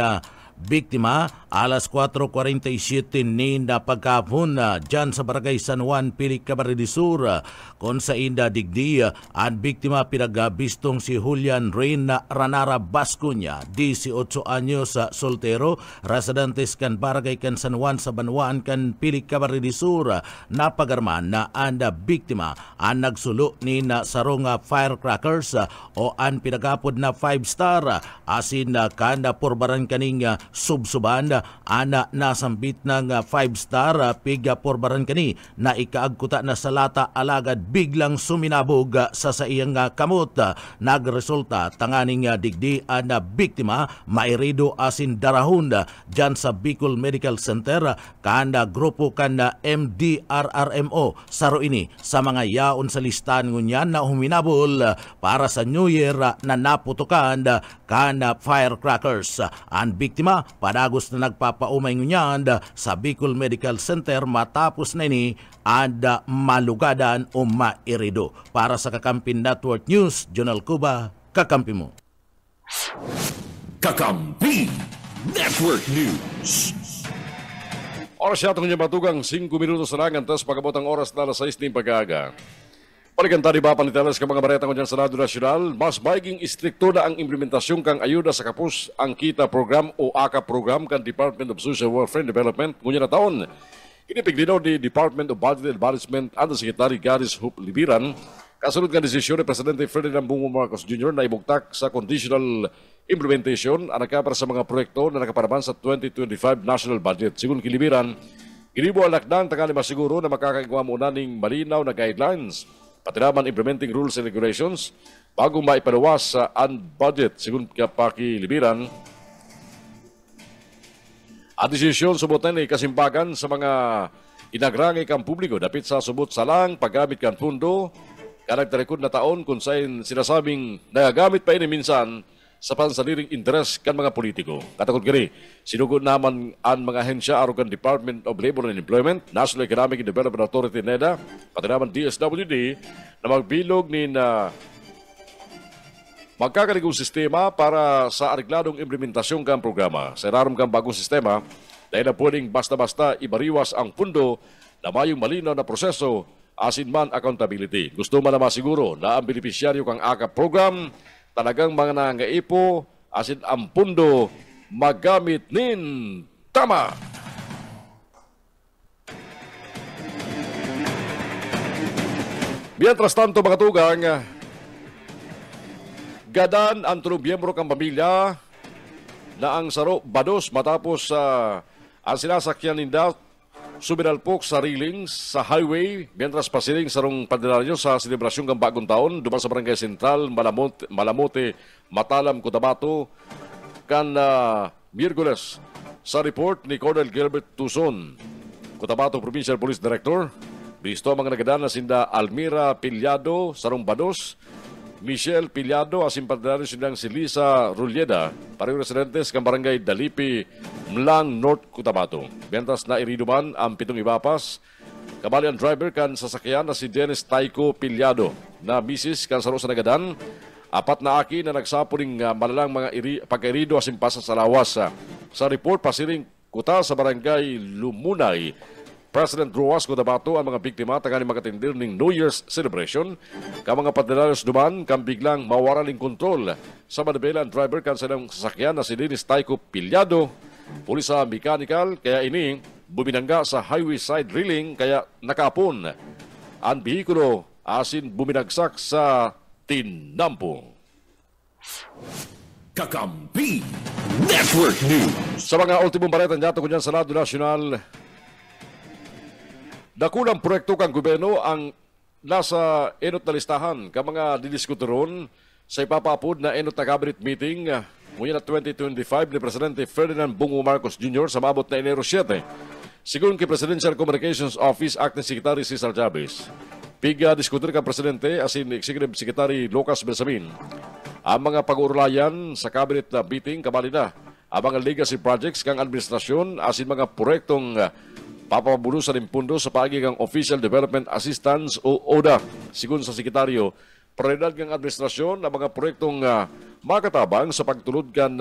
E: biktima alas 4:47 ni na pagkapon dyan sa Barangay San Juan, Pilik Camarines Sur kung sa inda digdi ang biktima pinagabistong si Julian Rain Ranara Bascuña, 18 anyos, soltero, residentes kan Barangay kan San Juan sa Banwaan kan Pilik Camarines Sur. Napagarman na ang biktima ang nagsulo ni na sarong firecrackers o ang pinagapod na 5-star asin kanda porbaran kaning subsuban ana nasambit ng 5-star piga porbaran kani na ikaagkuta na sa lata alagad biglang suminabog sa iyang kamot. Nagresulta tanganing digdi ang biktima mairido asin darahon dyan sa Bicol Medical Center kanda grupo kanda MDRRMO saro ini sa mga yaon sa listan ngunyan na huminabol para sa New Year na naputukan kanda firecrackers. Ang biktima padagos na nagpapaumay ngunyan sa Bicol Medical Center matapos na ini ang malugadan o mairido. Para sa Kakampin Network News, Junel Cuba, kakampi mo.
A: Kakampi Network News.
B: Oras siya itong matugang 5 minutos na lang antas pagabot ang oras na alas 6 ng pag-aaga. Paliganta di ba panitelas ka mga bareta ko dyan sa Senado Nasyonal, mas maging istrikto na ang implementasyon kang ayuda sa kapos ang kita program o AKA program kan Department of Social Welfare and Development ngunyan na taon. Inipiglinaw ni Department of Budget and Management Under Secretary Garis Hope Libiran kasunod ng desisyon ni Presidente Ferdinand Bongbong Marcos Jr. na ibugtak sa conditional implementation ang nakapara sa mga proyekto na nakaparaman sa 2025 national budget. Sigun Kilibiran, ginibo ang lakdang tangali masiguro na makakaigwa muna ng malinaw na guidelines patinaman implementing rules and regulations bago maipaluwas sa budget. Sigun Kapaki Libiran, ang desisyon subutan ay kasimbagan sa mga inagrangay kang publiko dapit sa subot salang paggamit kan pundo kanagtalikod na taon kung saan sinasabing nagagamit pa ini minsan sa pansaliring interes kan mga politiko. Katakot gani, sinugod naman ang mga ahensya arugan Department of Labor and Employment, National Economic and Development Authority NEDA, pati naman DSWD na magbilog ni na magkakaligong sistema para sa arigladong implementasyon kang programa. Sa irarom kang bagong sistema, dahil na pwedeng basta-basta ibariwas ang pundo na mayong malinaw na proseso asin man accountability. Gusto man na masiguro na ang benepisyaryo kang AKA program talagang mga nangaipo asin ang pundo magamit nin tama. Mientras tanto mga tugang, gadan ang tulong miyembro kang pamilya na ang saro bados matapos ang sinasakyan ninda suminalpok sa railing sa highway mientras pasiling sarong pandilaryo sa selebrasyon ng bagong taon duman sa Barangay Sentral, Malamote, Matalam, Cotabato kan Miyerkules. Sa report ni Colonel Gilbert Tuson, Cotabato Provincial Police Director, bisto ang mga nagadan na sinda Almira Pilyado, sarong bados, Michelle Pilyado, asin pandilaryo sindang si Lisa Rulleda, pareho residentes ng Barangay Dalipi, Mlang, North Cotabato. Bentas na iriduman ang 7 ibapas. Kabali ang driver kan sasakyan na si Dennis Taiko Pilyado na misis kan saro sa nagadan. 4 na aki na nagsapuling malalang mga pagkairido asin pasa sa lawas. Sa report, pasiring kuta sa Barangay Lumunay, President Ruas Cotabato ang mga biktima tagani makatindir ning New Year's celebration. Ka mga padelaros duman kang biglang mawaraling kontrol sa Manibela ang driver kan sa sasakyan na si Dennis Taiko Pilyado. Pulis sa mechanical kaya ini buminangga sa highway side railing kaya nakapon ang bihikulo asin buminagsak sa tinampong.
A: Kakampi Network News.
B: Sa mga ultimong balita nato kunyan sa Senado Nasyonal, dakulang proyekto kang gobyerno ang nasa enot na listahan ka mga didiskuturon sa ipapapod na enot na cabinet meeting ngunyan na 2025 ni Presidente Ferdinand Bongbong Marcos Jr. sa maabot na Enero 7. Sigun kay Presidential Communications Office Acting Secretary Cesar Chavez, piga diskutir kang Presidente asin Executive Secretary Lucas Bersamin ang mga pag-uulayan sa cabinet meeting kabali na ang mga legacy projects kang administrasyon asin mga proyektong papabulusan ng pundo sa pagigang Official Development Assistance o ODA. Sigun sa sekretaryo, prioridad ng administrasyon ang mga proyektong makatabang sa pagtulod kan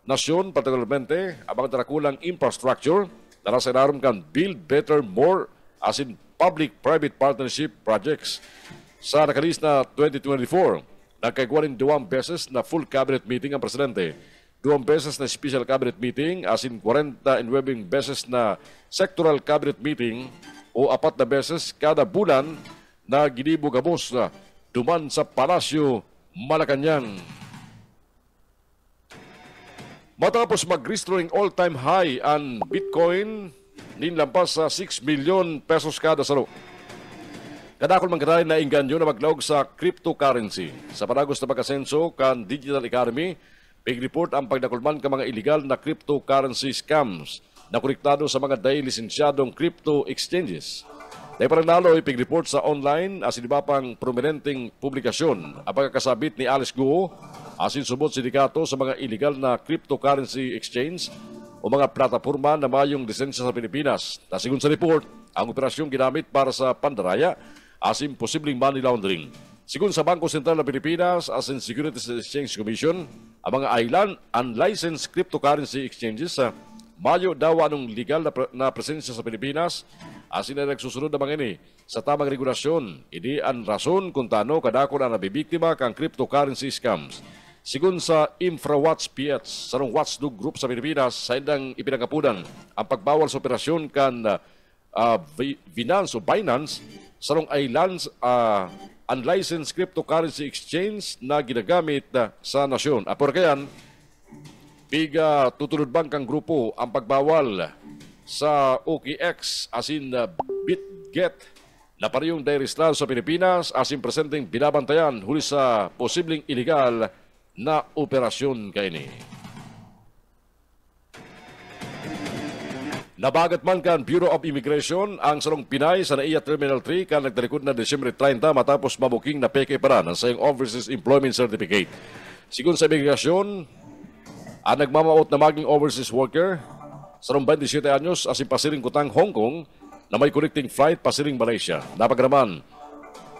B: nasyon, particularmente ang mga tarakulang infrastructure na nasa ilalim kan Build Better More as in public-private partnership projects. Sa nakalis na 2024, nagkagawa rin 2 beses na full cabinet meeting ang presidente, 2 beses na special cabinet meeting, as in 49 beses na sectoral cabinet meeting o 4 na beses kada bulan na ginibugamos na duman sa Palasyo, Malacanang. Matapos mag-registering all-time high ang Bitcoin, ninlampas sa 6 million pesos kada saro. Kadakol manggaray na inganyo na maglawag sa cryptocurrency. Sa panagos na pagkasenso kan digital economy, pig-report ang pagdakulman ka mga illegal na cryptocurrency scams na konektado sa mga dahil lisensyadong crypto exchanges. Dahil parang naloy, pig-report sa online as iba pang prominenteng publikasyon ang pagkakasabit ni Alice Guo asin subot sindikato sa mga illegal na cryptocurrency exchange o mga plataforma na mayong lisensya sa Pilipinas. Sigun sa report, ang operasyong ginamit para sa pandaraya asin posibleng money laundering. Sigun sa Bangko Sentral ng Pilipinas asin Securities and Exchange Commission, ang mga island unlicensed cryptocurrency exchanges mayo daw anong legal na presensya sa Pilipinas asin na nagsusunod na mga ini sa tamang regulasyon. Ini ang rason kung tano kadako na nabibiktima kang cryptocurrency scams. Sigun sa InfraWatch PH, sarong watchdog group sa Pilipinas, sa indang ipinangkapunan ang pagbawal sa operasyon kan Binance, sarong islands unlicensed cryptocurrency exchange na ginagamit sa nasyon. Apor kayan, biga tutulod bang kang grupo ang pagbawal sa OKX asin BitGet na parehong dairislan sa Pilipinas asin presenteng binabantayan huli sa posibleng illegal na operasyon kaini. Nabagat man kan Bureau of Immigration ang sarong Pinay sa NAIA Terminal 3 kan nagdalikod na Disyembre 30 matapos mabuking na peke para ng sayang Overseas Employment Certificate. Sigun sa imigrasyon, ang nagmamaot na maging overseas worker sarong 27 anyos asin pasiring kutang Hong Kong na may connecting flight pasiring Malaysia. Napagraman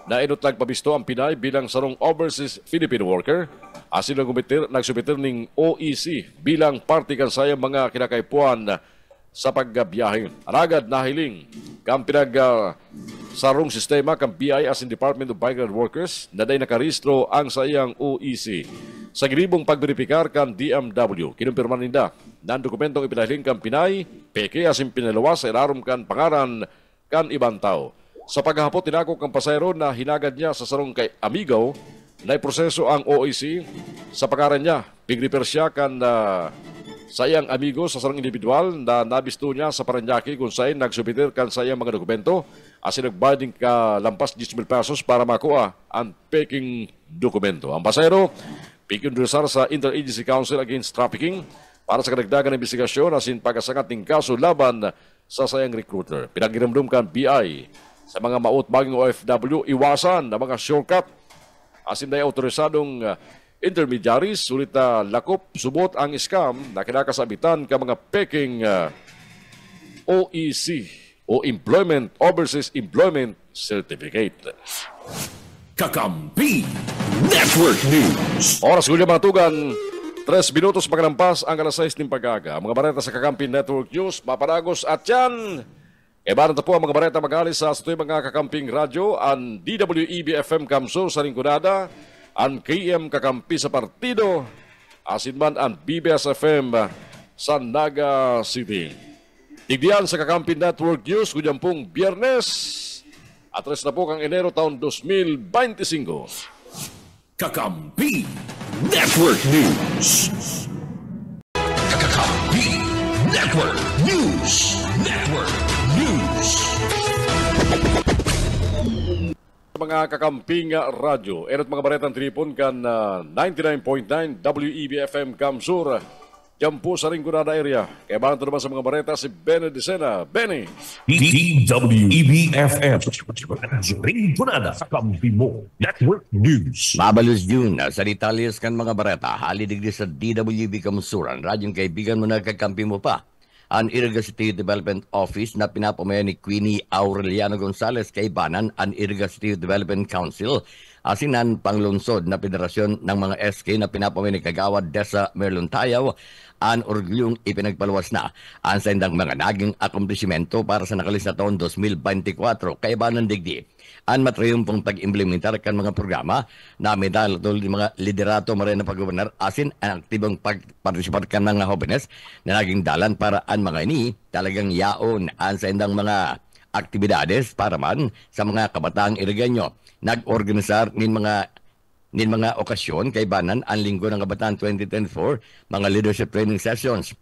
B: na inutlag pabisto ang Pinay bilang sarong overseas Filipino worker asin nagsubitir ning OEC bilang parte kan sayang mga kinakaipuan sa pagbiyahe. Aragad nahiling kang sarong sistema kang BI asin Department of Migrant Workers na day nakarehistro ang sayang OEC. Sa gilibong pagberipikar kan DMW, kinumpirman ninda na ang dokumentong ipinahiling kang Pinay, peke asin pinalawas sa ilarom kan pangaran kan ibang tao. Sa paghahapot tinako kang pasayro na hinagad niya sa sarong kay Amigaw na proseso ang OEC sa pangaran niya. Pigrepair siya kan sayang amigo sa sarang individual na nabisto niya sa Paranaque kung saan nagsubitir kan sayang mga dokumento asin nagbayad ka lampas 10,000 pesos para makuha ang peking dokumento. Ang pasayro, pikundusar sa Interagency Council Against Trafficking para sa kadagdagan ng investigasyon asin pagkasangat ng kaso laban sa sayang recruiter. Pinagiramdum kan BI sa mga maut baging OFW, iwasan ang mga shortcut asin na autorisadong intermediaries, sulit lakop, subot ang scam na kinakasabitan ka mga peking OEC o Overseas Employment Certificate.
A: Kakampi Network News.
B: Oras ko mga tugan, 3 minutos magalampas ang alas 6 ng pag-aga. Mga bareta sa Kakampi Network News, mapanagos at yan. Ibaran po ang mga bareta mag-alis sa tuwing mga Kakamping Radyo, ang DWEB-FM Kamsur sa Ringkunada, ang KM Kakampi sa Partido, asin man ang BBS-FM sa Naga City. Tigdiyan sa Kakampi Network News, kunyang pong Biyernes, at res na po kang Enero taon 2025.
A: Kakampi Network News. Kakampi Network News. Network News.
B: Mga Kakamping Radyo, erot mga baretang tripon kan 99.9 WEB-FM Kamsur Diyan po sa Rinconada area. Kaya bahan naman sa mga bareta si Benny Dicena. Benny!
A: DWEBFM. Rinconada, Kampimo Network News.
F: Mabalos June, sa Ritalias kan mga barata, halidigdi sa DWB Kamusuran, radyong kaibigan mo na kakampi mo pa. Ang Irrigation Development Office na pinapamaya ni Queenie Aureliano Gonzales kaibanan ang Irrigation Development Council, asinan panglunsod na federasyon ng mga SK na pinapamaya ni Kagawad Desa Merlontayaw, ang orgulyong ipinagpaluwas na ang sendang mga naging akomplishmento para sa nakalis na taon 2024 kaibanan digdi. Ang matrayumpong pag-implementar kan mga programa na medal tulad ng mga liderato marin na pag-gobernar asin ang aktibong pag-participar kan mga jóvenes na naging dalan para ang mga ini talagang yaon ang sendang mga aktibidades para man sa mga kabataang iriganyo. Nag-organisar nin mga okasyon kay banan ang Linggo ng Kabataan 2024, mga leadership training sessions,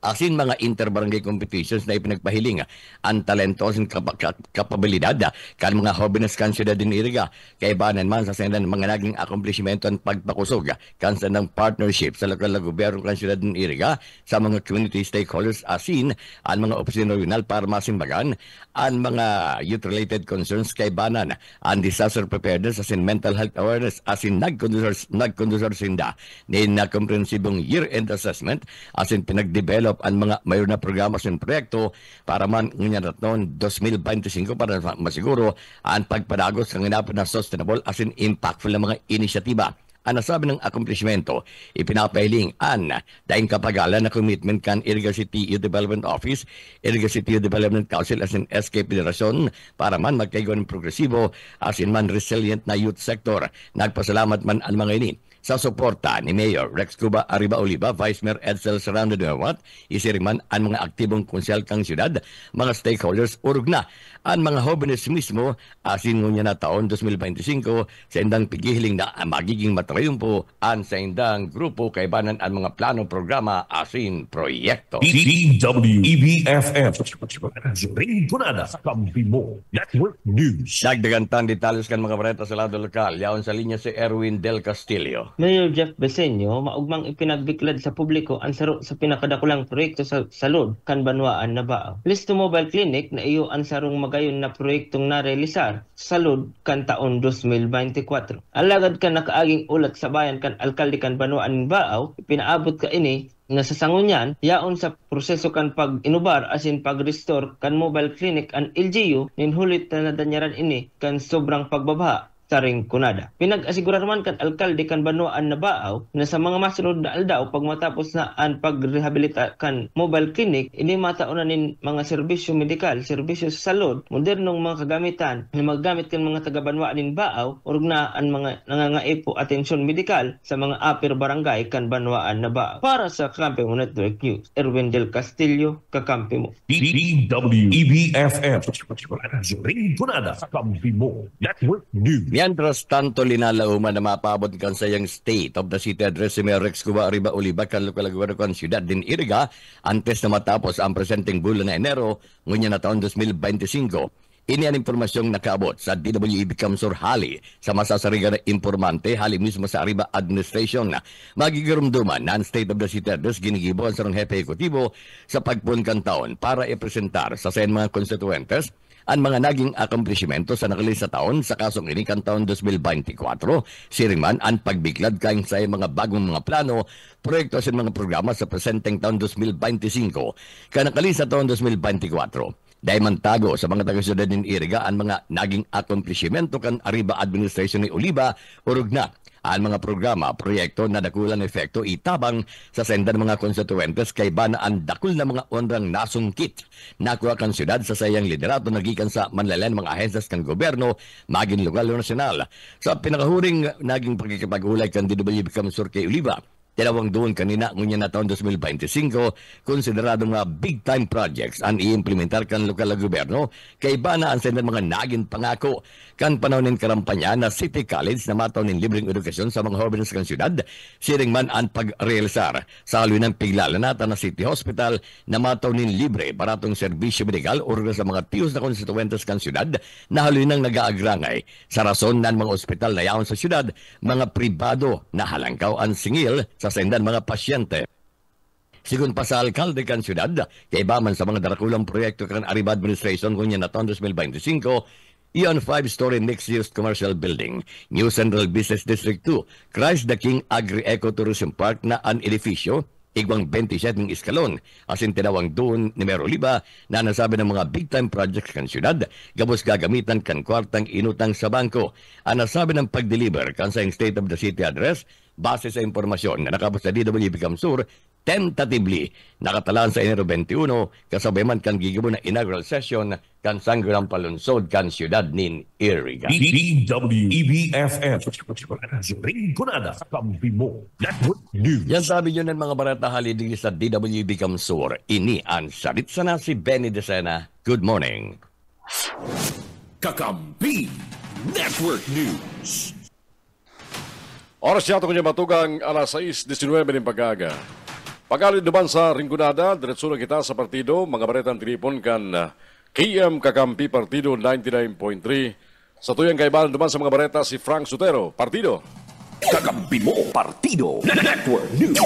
F: asin mga interbarangay competitions na ipinagpahiling ang talentos at kapabilidad kan mga jóvenes kan siyudad din Iriga kay banan man sa sendan mga naging akomplishmento ang pagpakusog kan sendang partnership sa lokal na gobyerno kan siyudad din Iriga sa mga community stakeholders asin ang mga opisina regional para masimbagan ang mga youth-related concerns kay banan ang disaster preparedness asin mental health awareness asin nagkondusor sinda ni na komprehensibong year-end assessment asin pinag-develop ang mga mayor na programa sa proyekto para man ngayon noon 2025 para masiguro ang pagpadagos ng hinapon na sustainable as in impactful na mga inisyatiba. Ang nasabi ng akomplishmento, ipinapahiling ang daing kapagalan na commitment kan Irrigation Youth Development Office, Irrigation Youth Development Council as in SK Federation para man magkaigo ng progresibo as in man resilient na youth sector. Nagpasalamat man ang mga ini sa suporta ni Mayor Rex Cuba Arriba Oliva, Vice Mayor Edsel Serrano de Huat, isiriman ang mga aktibong konsyal kang siyudad, mga stakeholders, urog na ang mga jóvenes mismo asin ngunya na taon 2025 sa indang pigihiling na magiging matrayumpo ang sa indang grupo kaibanan ang mga plano, programa asin proyekto.
A: DWEBFM. Rinconada, Kampimo Network News.
F: Dagdagan tan detalles kan mga bareta sa lado lokal, yaon sa linya si Erwin Del Castillo.
G: Mayor Jeff Besenyo maugmang ipinagbiklad sa publiko ang saro sa pinakadakulang proyekto sa salud kan Banwaan na Baaw. Listo Mobile Clinic na iyo ang sarong magayon na proyektong narealisar sa salud kan taon 2024. Alagad kan nakaaging ulat sa bayan kan alkalde kan Banwaan Baaw, pinaabot ka ini nga sa sangunyan, yaon sa proseso kan pag-inubar asin pag-restore kan mobile clinic an LGU ninhulit na nadanyaran ini kan sobrang pagbabaha sa Rinconada. Pinag-asigurar man kan alkalde kan Banwaan na Baaw na sa mga masunod na aldaw pag matapos na ang pagrehabilita kan mobile clinic, ini mataunan nin mga serbisyo medikal, serbisyo sa salud, modernong mga kagamitan na maggamit kan mga taga Banwaan nin Baaw, urog na ang mga nangangaipo atensyon medikal sa mga upper barangay kan Banwaan na Baaw. Para sa Kampimo Network News, Erwin Del Castillo, Kakampi mo.
A: DWEBFM. Rinconada, Kampimo Network News.
F: Mientras tanto, linalauman na mapabot kan sayang State of the City Address si Mayor Rex Cuba Arriba Oliva kan lokal gobyerno kan siyudad din Iriga antes na matapos ang presenteng bulan na Enero ngunya na taon 2025. Ini ang impormasyong nakaabot sa DWEB Kamsur Hali sa masasariga na informante hali mismo sa Arriba Administration na magigirumduman na ang State of the City Address ginigibo ang sarong hepe ekutibo sa pagpunkan taon para ipresentar sa sayan mga konstituentes ang mga naging akomplishmento sa nakalis sa taon sa kasong ini kan taon 2024, siringman ang pagbiklad kaing sa mga bagong mga plano, proyekto sa mga programa sa presenteng taon 2025, kanakalis sa taon 2024. Dahil man tago sa mga taga-siyudad ng Iriga ang mga naging akomplishmento kan Arriba Administration ni Oliva, urog na ang mga programa, proyekto na dakulang efekto itabang sa senda ng mga konstituentes kay bana ang dakul na mga onrang nasungkit. Nakuha kan siyudad sa sayang liderato nagikan sa manlalan mga ahensas kan gobyerno, maging lokal o nasyonal. Sa pinakahuring naging pagkikipag-ulay kan DWB Kamsur kay Oliva, Dalawang doon kanina ngunya na taon 2025, konsiderado nga big-time projects ang i-implementar kan lokal na gobyerno kay bana ang sender mga naging pangako kan panahon ng karampanya na City College na mataw ng libreng edukasyon sa mga jóvenes kan syudad, siring man ang pag-realisar sa haluin ng piglalanata na City Hospital na mataw ng libre baratong serbisyo medikal o sa mga tiyos na konstituentes kan syudad na haluin ng nag-aagrangay sa rason ng mga ospital na yaon sa syudad, mga pribado na halangkaw ang singil sa sendan mga pasyente. Sigun pa sa alkalde kan syudad, kaibaman sa mga darakulang proyekto kan Arriba Administration kunya na taon 2025, iyon 5-story mixed-use commercial building, New Central Business District 2, Christ the King Agri-Eco Tourism Park na an edifisyo, igwang 27 eskalon, asin tinawang doon ni Mero Liba na nasabi ng mga big-time projects kan syudad, gabos gagamitan kan kwartang inutang sa bangko. Ang nasabi ng pag-deliver kan sa State of the City address, base sa impormasyon na nakabos sa DWB Kamsur, tentatively nakatalaan sa Enero 21 kasabay man kan gigibo na inaugural session kan Sanggrang Palunsod kan syudad nin Iriga.
A: DWEBFF Rinconada Kambimo Network News.
F: Yan sabi nyo ng mga barata halidig sa DWB Kamsur. Ini ang sarit sana si Benny Decena. Good morning.
A: Kakampi Network News.
B: Oras siya ito kunya matugang alas 6:19 ng pag-aga. Pag-alid naman sa Rinconada, diretso na kita sa partido, mga baretang tinipon kan KM Kakampi Partido 99.3. Sa tuyang kaibahan naman sa mga bareta si Frank Sotero, Partido.
A: Kakampi mo Partido Network News.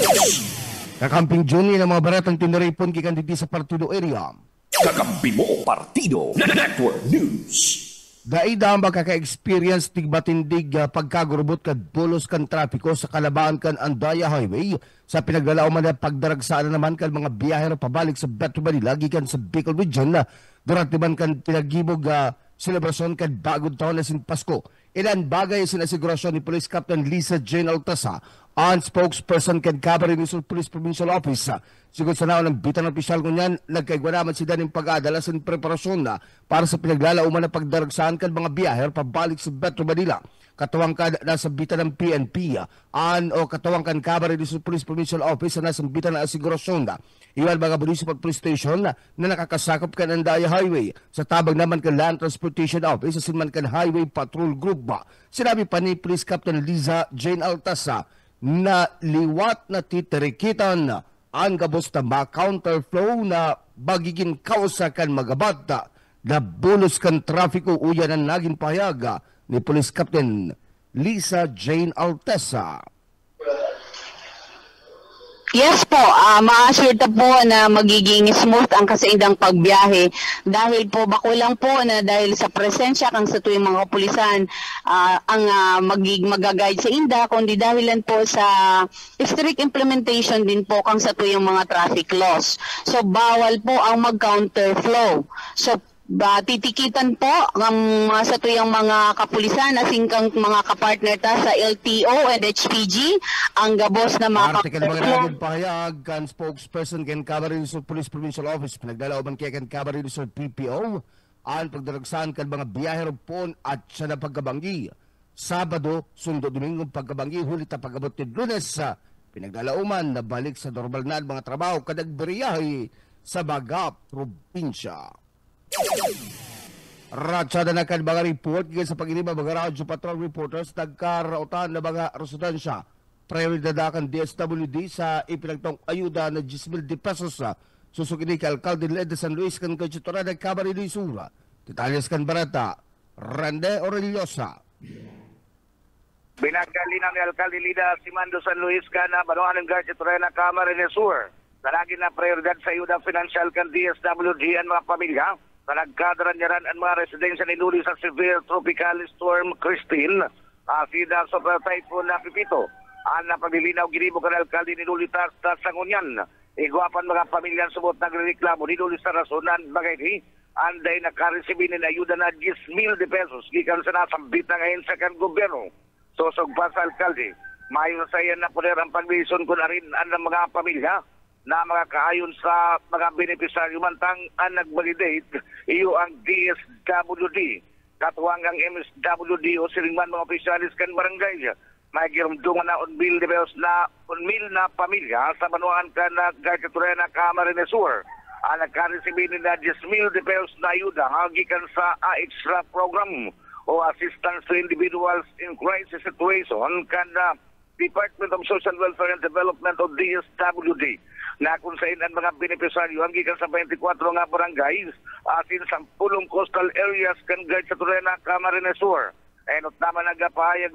H: Kakamping Juni ng mga baratang tinaripon kikan diti sa partido area.
A: Kakampi mo Partido Network News.
H: Daida ang makaka-experience tigbatindig pagkagurubot kad bulos kan trapiko sa kalabaan kan Andaya Highway sa pinaglalauman na pagdaragsaan naman kan mga biyahero pabalik sa Metro Manila gikan sa Bicol Region durante man kan pinagibog selebrasyon kan bagong taon na sin Pasko. Ilan bagay sinasigurasyon ni Police Captain Lisa Jane Altasa ang spokesperson kan Camarines Sur Police Provincial Office. Sigod sa naon ng bitan opisyal kunyan, nagkaigwanaman sila ng pag-aadala sa preparasyon na para sa pinaglalauman na pagdaragsaan kan mga biyaher pabalik sa Metro Manila. Katuwang kan nasa bitan ng PNP katuwang kan Camarines Sur Police Provincial Office na nasa bitan ng asigurasyon na iwan mga municipal police station na nakakasakop kan Andaya Highway sa tabang naman kan Land Transportation Office sa sinman kan Highway Patrol Group ba. Sinabi pa ni Police Captain Liza Jane Altasa na liwat na titirikitan ang gabos na ma-counterflow na bagigin kausa kan magabat na bulos kan trafiko uyan ang naging pahayaga ni Police Captain Lisa Jane Altesa.
I: Yes po, ma-assure po na magiging smooth ang kasaindang pagbiyahe dahil po bakulang po na dahil sa presensya kang sa tuwing mga kapulisan ang magaguide sa inda kundi dahilan po sa strict implementation din po kang sa tuwing mga traffic laws. So bawal po ang mag-counterflow. So titikitan po ang sa tuyang mga kapulisan asing kang mga kapartner ta sa LTO and HPG ang gabos na mga
H: article mga naging pahayag kan spokesperson kan Camarines Sur Police Provincial Office pinagdalaw man kay kan Camarines Sur PPO ang pagdaragsan kan mga biyahero pon at sa napagkabanggi Sabado, sundo Domingo pagkabanggi huli ta pagabot ti Lunes pinagdalauman na balik sa normal na mga trabaho kadagbriyahe sa Bagap probinsya. Ratsada na kan mga report kaya sa pag-iniba mga radyo patrol reporters nagkarautan na mga residensya prioridad kan DSWD sa ipinagtong ayuda na 10,000 pesos susukini kay Alcalde de San Luis kan Kachitora ng Camarines Sur. Detalles kan barata Rande Orellosa.
J: Binagkalinaw ni Alcalde Lida Simando San Luis na banuan ng Kachitora ng Camarines Sur. Talagin na prioridad sa ayuda financial kan DSWD ang mga pamilya na nagkadaran niya ang mga residensya ni Luli sa severe tropical storm Christine, sida sa typhoon na Pipito. Ang napaglilinaw ginibo kan Alkalde ni Luli sa Sangunyan. Iguapan mga pamilya subot nagreklamo ni Luli sa rasunan bagay ni anday nakaresibin ng ayuda na 10,000 pesos gikan sa nasambit na ngayon sa kan gobyerno. Sosog pa sa Alkalde, mayon sa iyan na puner ang pagbison ko na rin ang mga pamilya na mga kaayon sa mga benepisaryo mantang ang nag-validate iyo ang DSWD. Katuwang ang MSWD o silingman mga opisyalis kan barangay. May girumdungan na unmil na pamilya sa banuan ka na Gagaturay na Camarines Sur. Ang nagkaresibin na 10,000 pesos na ayuda gikan sa extra program o assistance to individuals in crisis situation kan Department of Social Welfare and Development o DSWD. Na kung saan ang mga benepisaryo ang gikan sa 24 nga barangays asin sa 10 coastal areas kan guide sa Turena, Camarines Sur. Enot naman nagpahayag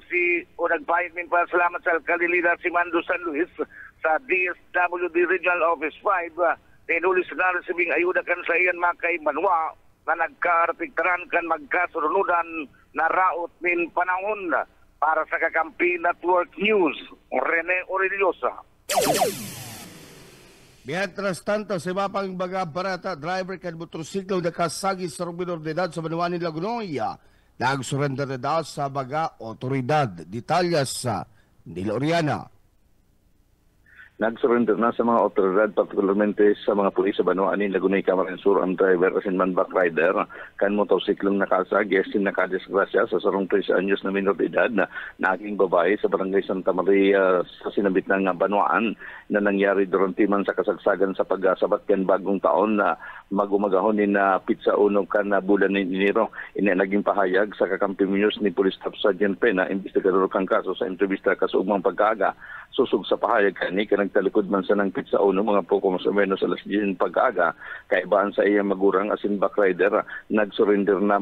J: nagpahayag min pa salamat sa Alcalde si Mando San Luis sa DSWD Regional Office 5. Tinulis na resibing ayuda kan sa iyan makay Banwa na nagkaartiktaran kan magkasurunudan na raot min panahon para sa Kakampi Network News. Rene Orillosa.
H: Mientras tanto, si Mapang Baga Barata, driver kan motorsiklo na kasagi sa minor de edad sa Banuanin Lagunoy, nagsurrender na daw sa Baga Otoridad. Detalyas sa Niloriana.
K: Nag-surrender na sa mga otoridad, partikularmente sa mga pulis sa Banuanin, Lagunay, Camarines Sur, ang driver asin man back rider, kan motorsiklong nakasagi, asin nakadisgrasya sa sarong 13 anyos na minor de edad na naging babae sa barangay Santa Maria sa sinabit ng Banuan na nangyari durante man sa kasagsagan sa pagsabat kan bagong taon na magumagahonin na pizza uno kan na bulan ni Enero. Ini naging pahayag sa Kakampi News ni Police Staff Sergeant Pena, investigador kang kaso sa entrevista kasugmang pagkaaga. Susug sa pahayag kani kanang talikod man sa ng pizza uno mga poko mas o menos alas 10 pagkaaga kaibaan sa iyang magurang asin back rider nag-surrender na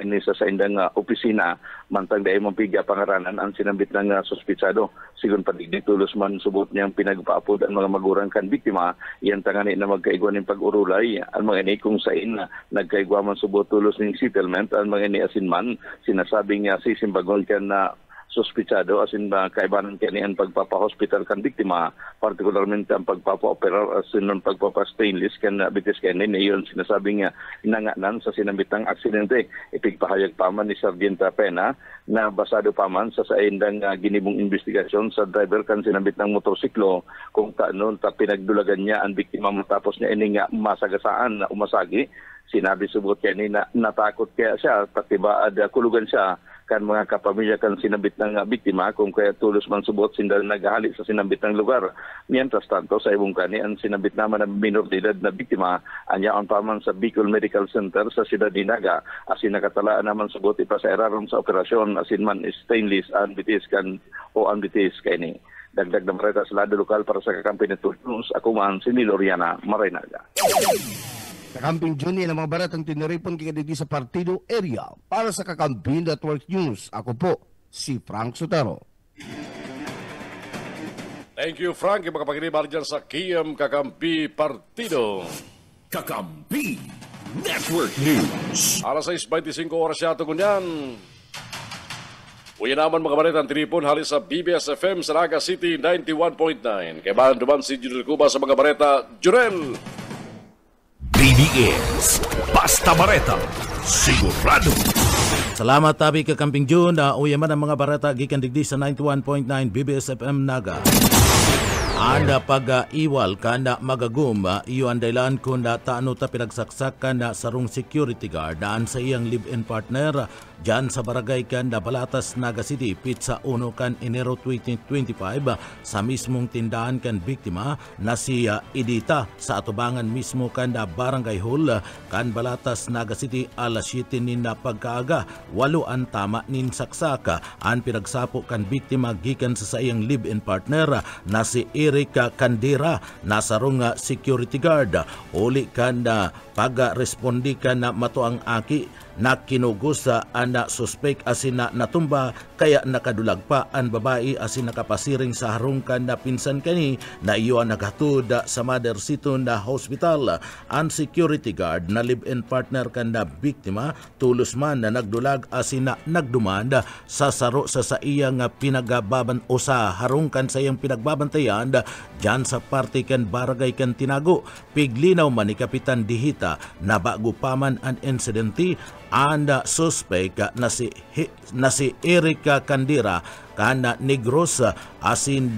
K: ini sa indang opisina mantang dahil mapigya pangaranan ang sinambit ng suspitsado. Sigun padigdi tulos man subot niyang pinagpaapod ang mga magurang kan biktima iyan tangani na magkaigwa ng pag-urulay ang mga ini kung sain nagkaigwa man subot tulos ng settlement ang mga ini asin man sinasabing sisimbagol kan na suspitsado asin ba kaibanan kani ang pagpapa-hospital kan biktima partikularmente ang pagpapa-operar asin ng pagpapa-stainless kan bitis kani iyon sinasabing nanganan sa sinambitang aksidente. Ipigpahayag pa man ni Sergeant Pena na basado pa man sa saindang ginibong investigasyon sa driver kan sinambit ng motorsiklo kung taano pinagdulagan niya ang biktima matapos niya ining masagasaan na umasagi. Sinabi subot kani na natakot kaya siya pati ba kulugan siya kan mga kapamilya kan sinambit ng biktima kung kaya tulos man subot sindal naghali sa sinambit ng lugar. Mientras tanto sa ibong kani ang sinambit naman ng minor de edad na biktima anya ang paman sa Bicol Medical Center sa Ciudad Dinaga asin nakatalaan naman subot ipasairaron sa operasyon asin man stainless and bitis kan o ang bitis kani. Dagdag na marita sa lado lokal para sa Kakampi Network News. Ako man si Niloriana Marinaga.
H: Kakamping Johnny ng mga baratang tiniripon kikadidi sa partido area para sa Kakampi Network News. Ako po, si Frank Sotero.
B: Thank you, Frank. Yung makapaginibar dyan sa Kiyam Kakampi Partido.
A: Kakampi Network News.
B: Alas 6:25 oras yato kunyan. Uya naman mga balitang tinipon halis sa BBS FM sa Naga City 91.9. Kaya ba duman si Jurel Cuba sa mga balita, Jurel!
A: BBS Basta Bareta Sigurado.
E: Salamat tabi Kakamping June. Uyaman ang mga barata gikan digdi sa 91.9 BBS FM Naga. Anda pag-iwal kanda magagum iyo ang dahilan kung taano ta pinagsaksakan na sarong security guard daan sa iyang live-in partner dyan sa barangay kanda Balatas, Naga City, Pizza 1 kan Enero 2025 sa mismong tindahan kan biktima na si Edita sa atubangan mismo kanda Barangay Hall kan Balatas, Naga City alas 7 na pagkaaga. 8 ang tama nin saksaka ang pinagsapo kan biktima gikan sa iyang live-in partner na si Erika Candira na sarong security guard. Uli kan na pag-respondi ka na mato ang aki na kinugos sa ana suspect asin na natumba kaya nakadulag pa ang babae asin nakapasiring sa harungkan na pinsan kani na iyo ang naghatud sa Mother Siton na hospital. Ang security guard na live-in partner kan na biktima tulos man na nagdulag asin na nagdumanda sa saro sa iyang pinagbaban o sa harungkan sa iyang pinagbabantayan dyan sa parte kan barangay kan Tinago. Piglinaw man ni Kapitan Dihita na bago pa man ang insidente and suspect na si Erika Candira kana Negros asin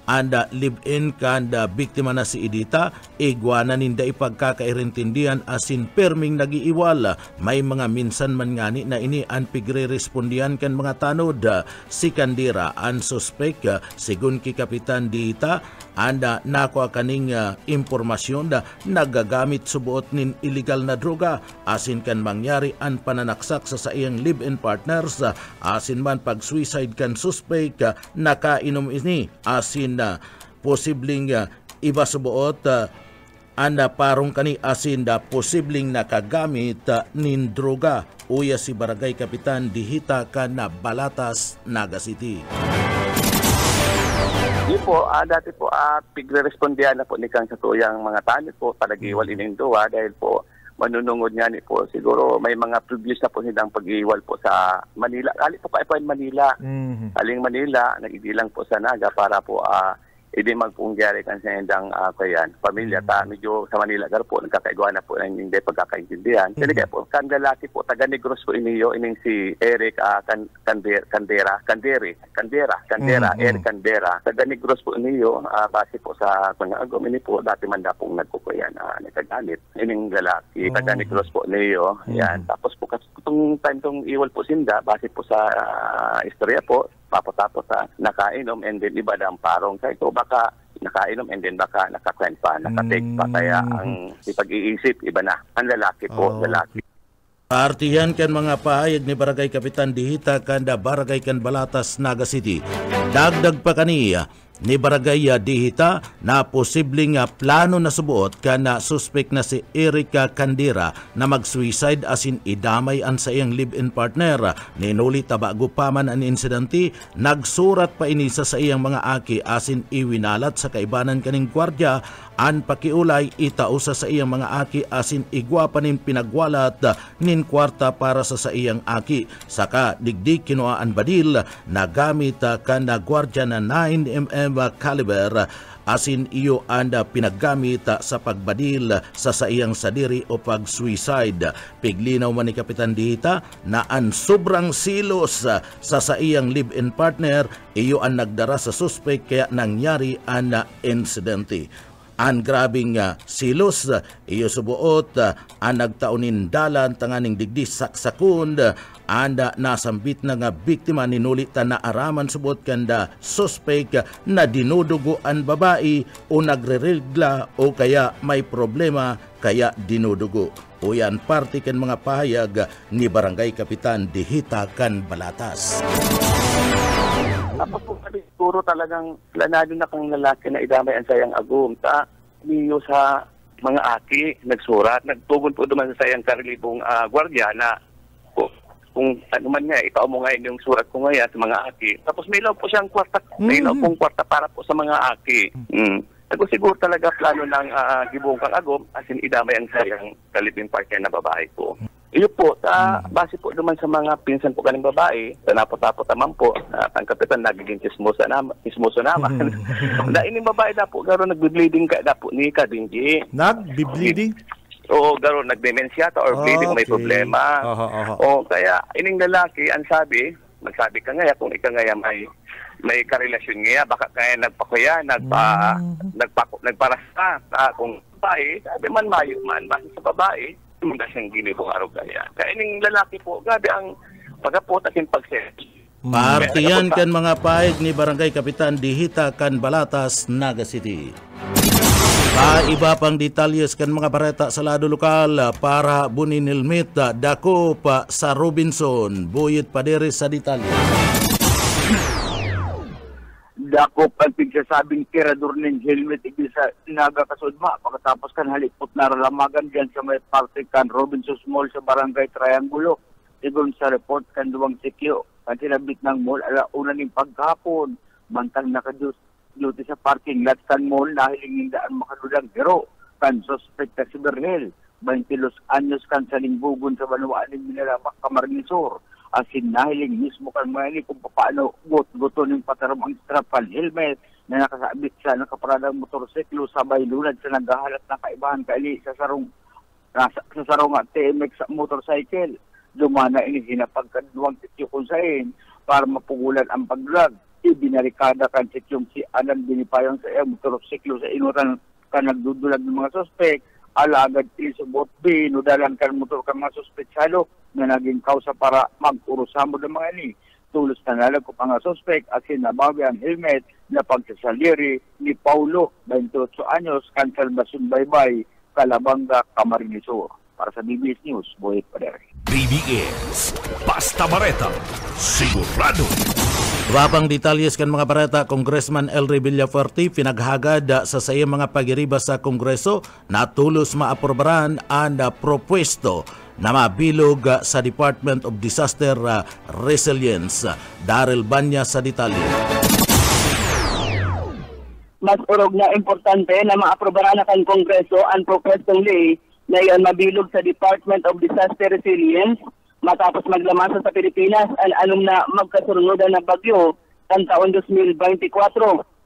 E: anda live-in kanda biktima na si Edita igwana ninda ipagkakairintindihan asin perming nagiiwal may mga minsan man ngani na ini ang pigre-respondihan kan mga tanod si Candira ang suspect sigun ki Kapitan Dita anda nakuha kaning impormasyon na nagagamit subuot nin illegal na droga asin kan mangyari ang pananaksak sa iyang live-in partners asin man pag suicide kan suspect nakainom ini asin na posibleng iba subuot anda parong kani asin da posibleng nakagamit nin droga. Uya si Barangay Kapitan Dihita kan na Balatas, Naga City.
L: Di po, dati po pigre-respondihan na po ni kang sa tuyang mga tani po palagiwal ininduwa dahil po manunungod nga ni po siguro may mga previous na po nilang pag-iwal po sa Manila. Ali po pa in Manila. Aling Manila, nagigilang po sa Naga para po hindi magpungyari kan sa hindang kayan. Pamilya ta, medyo sa Manila gar po, nagkakaigwa na po ng hindi pagkakaintindihan. Kasi kaya po, kan lalaki po, taga Negros po iniyo, ining si Eric Eric Candera, taga Negros po iniyo, base po sa pang-agom, ini po, dati man na pong nagkukuyan, nagkaganit. Ining lalaki, taga Negros po iniyo, yan. Tapos po, itong time tong iwal po sinda, base po sa istorya po, tapos nakainom and then iba na ang parong sa ito baka nakainom and then baka nakakwent pa, nakatake pa kaya ang ipag-iisip iba na ang lalaki po, lalaki.
E: Artihan kan mga pahayag ni Barangay Kapitan Dihita kanda Barangay kan Balatas, Naga City. Dagdag pa kaniya ni Barangay Dihita na posibleng plano na subuot ka na suspect na si Erica Candera na mag-suicide asin idamay an sa iyang live-in partner. Ninuli tabago pa man ang insidente, nagsurat pa inisa sa iyang mga aki asin iwinalat sa kaibanan kaning gwardya an pakiulay itausa sa iyang mga aki asin igwa pa nin pinagwalat nin kwarta para sa iyang aki. Saka digdig kinuhaan badil na gamit kan na gwardya na 9mm caliber asin iyo anda pinaggamit sa pagbadil sa iyang sadiri o pag-suicide. Piglinaw man ni Kapitan Dihita na ang sobrang silos sa iyang live-in partner iyo ang nagdara sa suspect kaya nangyari ang insidente. Ang grabing silos iyo subuot ang nagtaunin dalan tanganing digdi saksakund anda nasambit na nga biktima ninulitan na araman subot kanda suspect na dinudugo ang babae o nagreregla o kaya may problema kaya dinudugo. O yan parte kan mga pahayag ni Barangay Kapitan Dihita kan Balatas.
L: Tapos po kami siguro talagang planado na kang lalaki na idamay ang sayang agum. Niyo sa mga aki, nagsurat, nagtugon po duman sa sayang karilibong gwardya na kung ano man nga, ipao mo ngayon yung surat ko ngayon sa mga aki. Tapos may ilaw po siyang kwarta, may ilaw pong kwarta para po sa mga aki. Siguro talaga plano ng gibong kang agom asin idamay ang sayang kalibing partner na babae ko. Iyo po, base po naman sa mga pinsan po kaning babae, tanapot-tapot naman po, ang kapitan nagiging chismoso naman. Na ining babae na po, garo nagbe-bleeding ka na po ni Kadinji.
H: Nagbe-bleeding?
L: Oo, garo nagdemensya or bleeding, may problema. O kaya ining lalaki, ang magsabi ka ngaya, kung ika ngaya may karelasyon ngaya, baka kaya nagpakuya, nagparasta, kung babae, sabi man mayo man, base sa babae, muna siyang ginibong araw kaya. Kaya ining lalaki po, gabi ang pagkapotakin pag-search.
E: Partiyan kan mga pahayag ni Barangay Kapitan Dihita kan Balatas, Naga City. Iba pang detalyes kan mga bareta sa lado lokal para buninilmit dako pa sa Robinson. Buyit padere sa detalye.
M: Dakop ang pigsasabing tirador ng helmet igil sa Naga Kasudma pagkatapos kan halipot na ralamagan dyan sa may parte kan Robinson Mall sa Barangay Triangulo. Igon sa report kan duwang sikyo kan sinabit ng mall alauna ning pagkapon bantang nakaduty sa parking lot kan mall nahiling daan makadulang gero kan suspect si Bernel 22 anyos kan sa lingbugon sa Banuaan ng Minaramak, Camarines Sur. Asin nahiling mismo kan mga kung paano buto ng pataram ang strapal helmet na nakasabit sa nakaparadang motorsiklo sabay lunad sa naghahalat na kaibahan kali sa sarong at TMX sa motorcycle. Dumana ini hinapagkaduwang sityo kung sain para mapugulan ang paglag. Ibinarikada kan sityong si Alan Binipayong sa motorsiklo sa inuran kan nagdudulag ng mga suspect. Alagad ilisubot binudalan kan motor kan mga suspetsado na naging kausa para mag-urusamo ng mga ini. Tulos na nalag ko pang suspect at sinabawi ang helmet na pagsasaliri ni Paulo, 28 anyos, kan Salvacion Baybay, Calabanga, Camarines Sur. Para sa BBS News, Boy Padere.
A: BBS, Basta Bareta, sigurado
E: Wapang detalyes kan mga barata, Congressman Elry Villafuerte pinaghagad sa sayang mga pagiriba sa Kongreso na tulos maaprobaran ang propuesto na mabilog sa Department of Disaster Resilience. Daryl Banya sa detalye.
N: Mas urog na importante na maaprobaran na kan Kongreso ang propuestong ley na iyan mabilog sa Department of Disaster Resilience matapos maglamasa sa Pilipinas ang anong na magkasunod na bagyo kan taon 2024.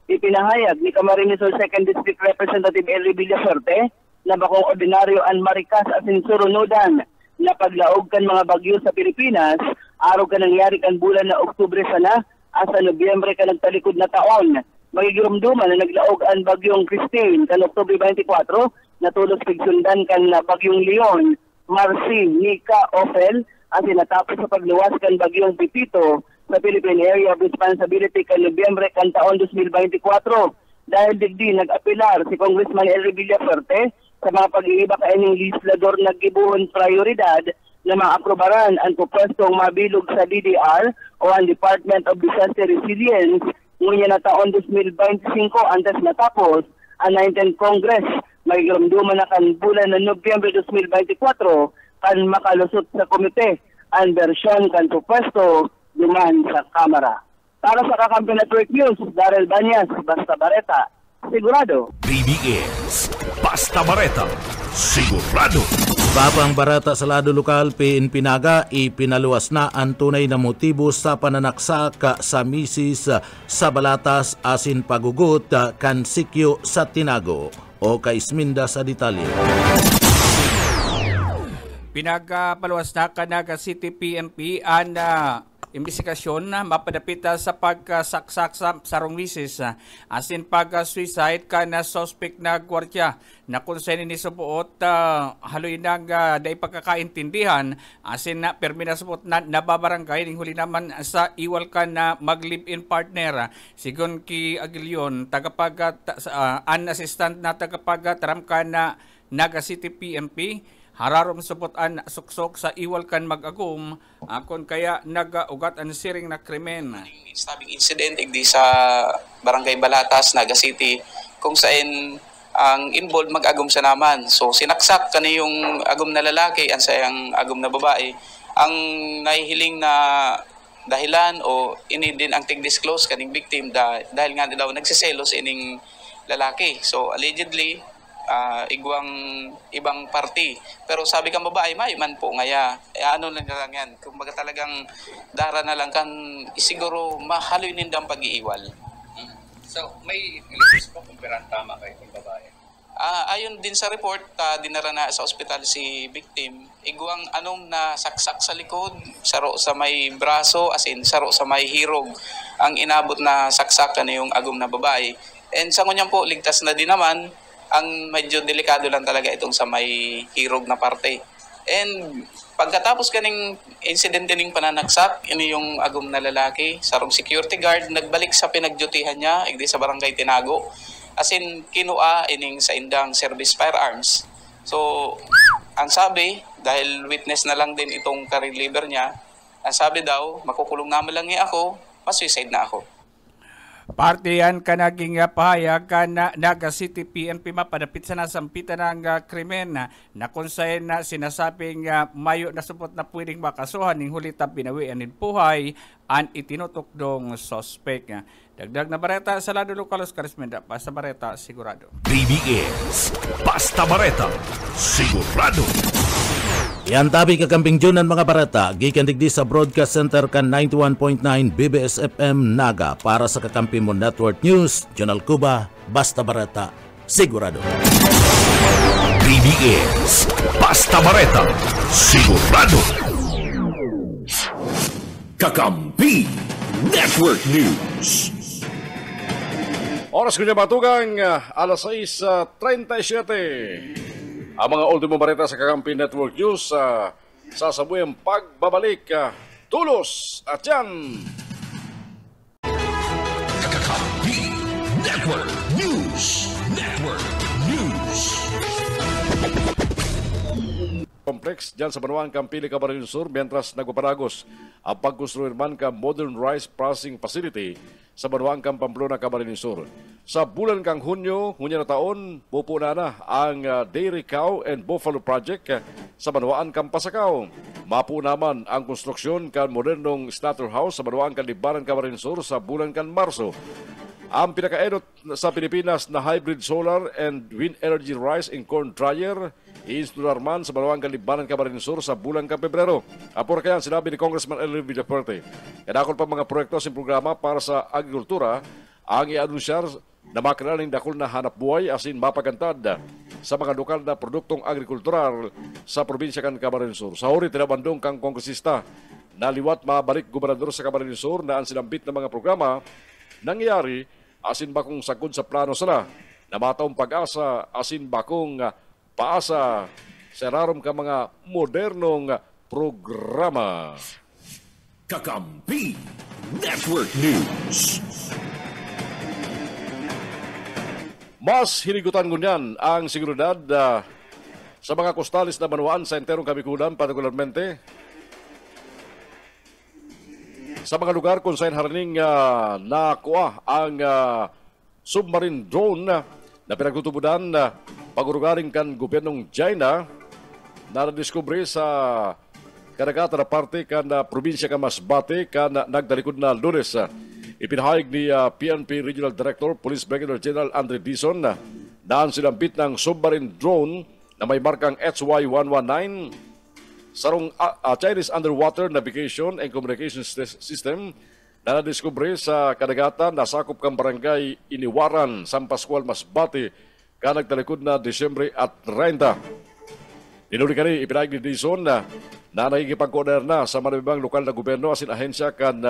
N: Ipinahayag ni Camarines Sur 2nd District Representative Elry Villafuerte na bakong ordinaryo ang marikas asin surunudan na paglaog kan mga bagyo sa Pilipinas araw ka nangyari kan bulan na Oktubre sana asa Nobyembre ka nagtalikod na taon. Magigirumduman na naglaog ang bagyong Christine kan Oktubre 24 na tulos pigsundan kan bagyong Leon, Marcy, Nika, Ophel ang sinatapos sa pagluwas kan bagyong Pipito sa Philippine Area of Responsibility kan Nobyembre kan taon 2024. Dahil digdi nag-apilar si Congressman Elry Villafuerte sa mga pag-iiba kaining legislador naggibuhon prioridad na maaprobaran ang propostong mabilog sa DDR o ang Department of Disaster Resilience ngunya na taon 2025 antes natapos ang 19th Congress. Magigramduman na kan bulan ng Nobyembre 2024 kan makalusot sa komite ang bersyon kan propuesto duman sa Kamara. Para sa Kakampi Network News, Daryl Banyas, Basta Bareta, sigurado.
A: BBS, Basta Bareta, sigurado.
E: Babang barata sa lado lokal, Pinaga, ipinaluwas na ang tunay na motibo sa pananaksak sa misis sa Balatas asin pagugot kan sikyo sa Tinago o Kaisminda sa detalye.
O: Pinagapaluwas na Canaga City PNP ang investigasyon na mapadapita sa pagkasaksak sa sarong misis asin pag-suicide ka na suspect na gwardiya na kung saan ni subuot haloy nang day pagkakaintindihan asin na permi na subuot na nababarangay ning huli naman sa iwal ka na mag-live-in partner sigon ki Aguilion an assistant na tagapagataram ka na Naga City PNP hararom subutan suksok sa iwal kan mag-agum akon kaya nag-ugat ang siring na krimen.
P: Stabing incident igdi sa Barangay Balatas, Naga City kung saan ang involved mag-agum sa naman. So sinaksak kani yung agum na lalaki ang sayang agum na babae. Ang nahihiling na dahilan o ini din ang tig-disclose kaning victim dahil nga daw nagsiselos ining lalaki. So allegedly igwang ibang party. Pero sabi kang babae, may man po ngaya. Ano lang yan. Kung baga talagang dara na lang kan, siguro mahaloy nindang pag-iiwal.
Q: So, may ilipis po kung perang tama kayo ng babae?
P: Ayon din sa report, dinara na sa ospital si victim. Igwang anong na saksak sa likod, saro sa may braso, as in saro sa may hirog. Ang inabot na saksakan na yung agum na babae. And sa ngunyan po, ligtas na din naman. Ang medyo delikado lang talaga itong sa may hirog na parte. And pagkatapos kaning incident din pananaksak, ini yung agum na lalaki, sarong security guard, nagbalik sa pinagdutihan niya, igdi sa Barangay Tinago. As in, kinua ining sa indang service firearms. So, ang sabi, dahil witness na lang din itong ka-reliever niya, ang sabi daw, makukulong naman lang niya ako, mas-suicide na ako.
O: Parte yan ka naging pahayag ka na Naga City PNP mapadapit sa nasampitan ng krimen na kung saan na sinasabing mayo na supot na pwedeng makasuhan ng hulitang pinawian ng buhay ang itinutok dong suspect. Dagdag na bareta sa lado lokalos Karismenda, Basta Bareta, sigurado.
A: BBS, Basta Bareta, sigurado.
E: Yan tabi kakamping Junan mga barata, gikan digdi sa Broadcast Center kan 91.9 BBS FM Naga para sa Kakampi mo Network News, Jonal Cuba, Basta Bareta, sigurado.
A: BBS, Basta Bareta, sigurado. Kakampi Network News.
B: Oras ko niya batugang alas 6:37. Ang mga ultimo bareta sa Kakampi Network News sasabuhay ang pagbabalik tulos at yan.
A: Kakampi Network News.
B: complex dyan sa Banuan Campili, Camarines Sur, mientras nagpaparagos ang pagkonstruir man ka modern rice processing facility sa Banuan Pamplona, Camarines Sur. Sa bulan kang Hunyo na taon, pupuna na ang Dairy Cow and Buffalo Project sa Banuan Pasakaw. Mapu naman ang konstruksyon kan modernong slaughterhouse sa Banuan Libanan, Camarines Sur sa bulan kan Marso. Ang pinakaedot sa Pilipinas na hybrid solar and wind energy rice and corn dryer i-instalar man sa Banuan Libanan, Camarines Sur sa bulan ka Pebrero. Apor kaya sinabi ni Congressman Elmer Villaperte. Kadakol pa mga proyekto sa programa para sa agrikultura ang i-anunsar na makaraling dakol na hanap buhay asin mapagantad sa mga lokal na produktong agrikultural sa probinsya kan Camarines Sur. Sa huri tinabandong kang kongresista na liwat mabalik gobernador sa Camarines Sur na ang sinambit na mga programa nangyari asin bakong sagod sa plano sila na mataong pag-asa asin bakong paasa sa rarom ka mga modernong programa.
A: Kakampi Network News.
B: Mas hinigutan ngunyan ang seguridad sa mga kostalis na Banuan sa enterong Kabikulan, partikularmente sa mga lugar kung saan haraning nakuha ang submarine drone na pinagtutubudan pagurugaring kan gobyernong China na nadiskubre sa kadagatan na parte kan probinsya kan Masbate kan nagdalikod na Lunes. Ipinahayag ni PNP Regional Director Police Brigadier General Andre Dizon na ang sinambit ng submarine drone na may markang HY-119 sarong Chinese Underwater Navigation and Communication System na nadiskubre sa kadagatan na sakop kang barangay Iniwaran, San Pascual, Masbate ka nagtalikod na Disyembre at 30. Dinuli kani ipinahayag ni Dizon na nakikipag-order na sa manibang lokal na gobyerno asin ahensya kan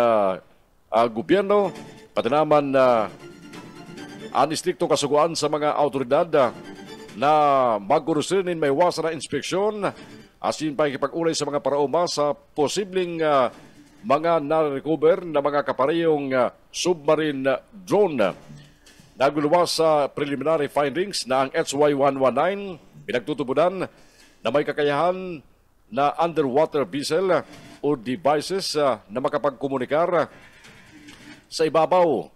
B: gobyerno pati naman ang istriktong kasuguan sa mga autoridad na magkurusinin may iwasan na inspeksyon asin pakikipag-ulay sa mga parauma sa posibleng mga na-recover na mga kaparehong submarine drone. Naguluwas sa preliminary findings na ang HY-119 pinagtutubudan na may kakayahan na underwater vessel o devices na makapagkomunikar sa ibabaw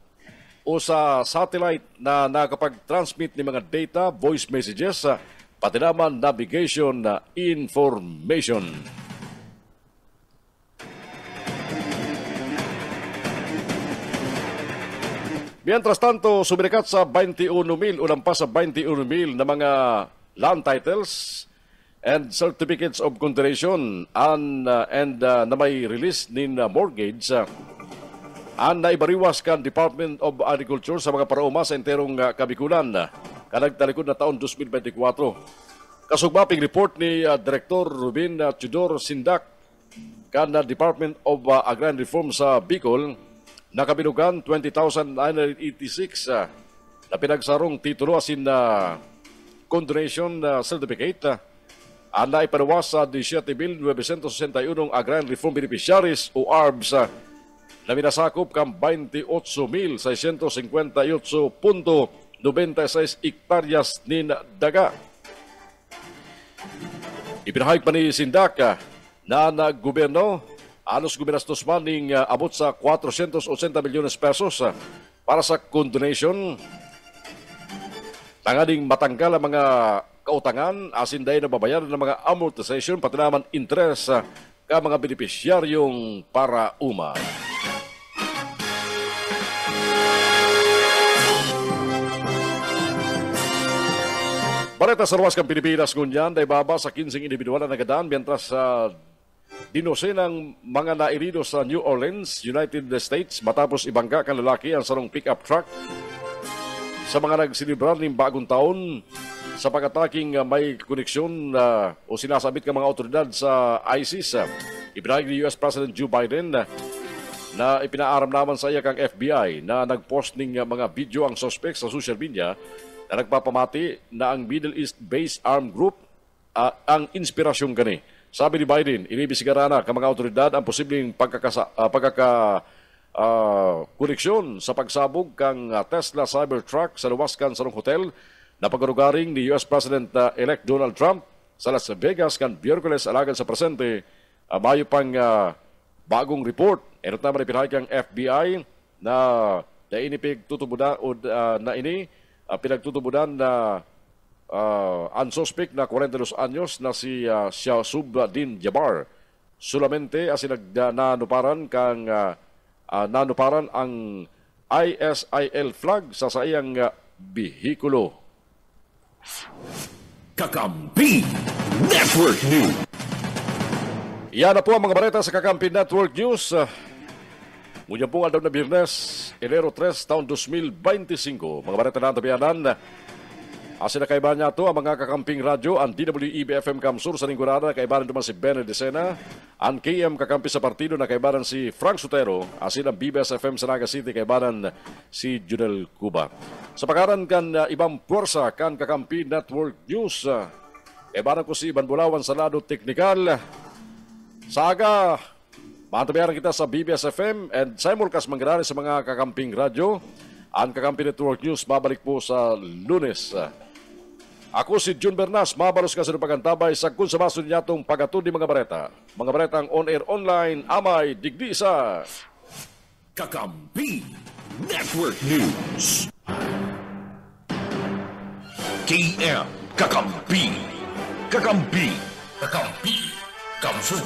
B: o sa satellite na nakapag-transmit ng mga data, voice messages, pati naman navigation information. Mientras tanto, sumirikat sa 21,000 o lampas sa 21,000 na mga land titles and certificates of consideration and na may release nin mortgage ang naibariwas kan Department of Agriculture sa mga parauma sa enterong Kabikulan kanagtalikod na taon 2024. Kasugmaping report ni Director Ruben Tudor Sindak kan Department of Agrarian Reform sa Bicol na kabinugan 20,986 na pinagsarong titulo asin na condonation certificate ang naipanuwas sa 17,961 Agrarian Reform Beneficiaries o ARBs na minasakop kang 28,658.96 hektaryas nin daga. Ipinahayag pa ni Sindak na naggobyerno anos guminastos man ning abot sa 480 milyones pesos para sa condonation tanganing matanggal ang mga kautangan asin dahil na babayaran ng mga amortization pati naman interest ka mga benepisyaryong para uma. Balita sa ruwas kang Pilipinas ngunyan, dahil baba sa 15 individual na nagadaan, mientras dinosenang mga nairido sa New Orleans, United States, matapos ibangga kang lalaki ang sarong pick-up truck sa mga nagsilibrar ng bagong taon sa pagataking may koneksyon o sinasabit ng mga otoridad sa ISIS. Ibinahagi ni US President Joe Biden na ipinaaram naman sa iya kang FBI na nagpost ng mga video ang suspect sa social media na nagpapamati na ang Middle East-based armed group ang inspirasyon gani. Sabi ni Biden, inibisigara na ka mga otoridad ang posibleng koneksyon sa pagsabog kang Tesla Cybertruck sa luwaskan sa hotel na pagarugaring ni US President-elect Donald Trump sa Las Vegas kan Biyerkules alagad sa presente mayo pang bagong report. Erot naman ipinahayag ang FBI na inipig tutubudan o na ini pinagtutubudan na ang suspect na 42 anyos na si Shahsub Din Jabbar. Solamente nanuparan ang ISIL flag sa sayang bihikulo.
A: Kakampi Network News.
B: Yan na po ang mga balita sa Kakampi Network News. Ngunyan po aldaw na Biyernes, Enero 3, taon 2025. Mga balita na tabianan. Asin na kaibahan niya ito ang mga kakamping radyo, ang DWEB-FM Kamsur sa lingkurada na kaibahan naman si Benny Decena, ang KM Kakampi sa partido na kaibahan si Frank Sotero, asin ang BBS-FM sa Naga City kaibahan si Junel Cuba. Sa pagkaran kan ibang puwersa kan Kakampi Network News, kaibahan ko si Iban Bulawan sa lado teknikal. Saga, maantabayaran kita sa BBS-FM and simulcast manggirari sa mga kakamping radyo. Ang Kakampi Network News mabalik po sa Lunes. Ako si Jun Bernas, mabalos ka sa pagantabay sa kung sa maso niya itong pagatun di mga bareta. Mga baretang on-air online, amay, digdi sa
A: Kakampi Network News. KM Kakampi. Kakampi. Kakampi. Kamsur.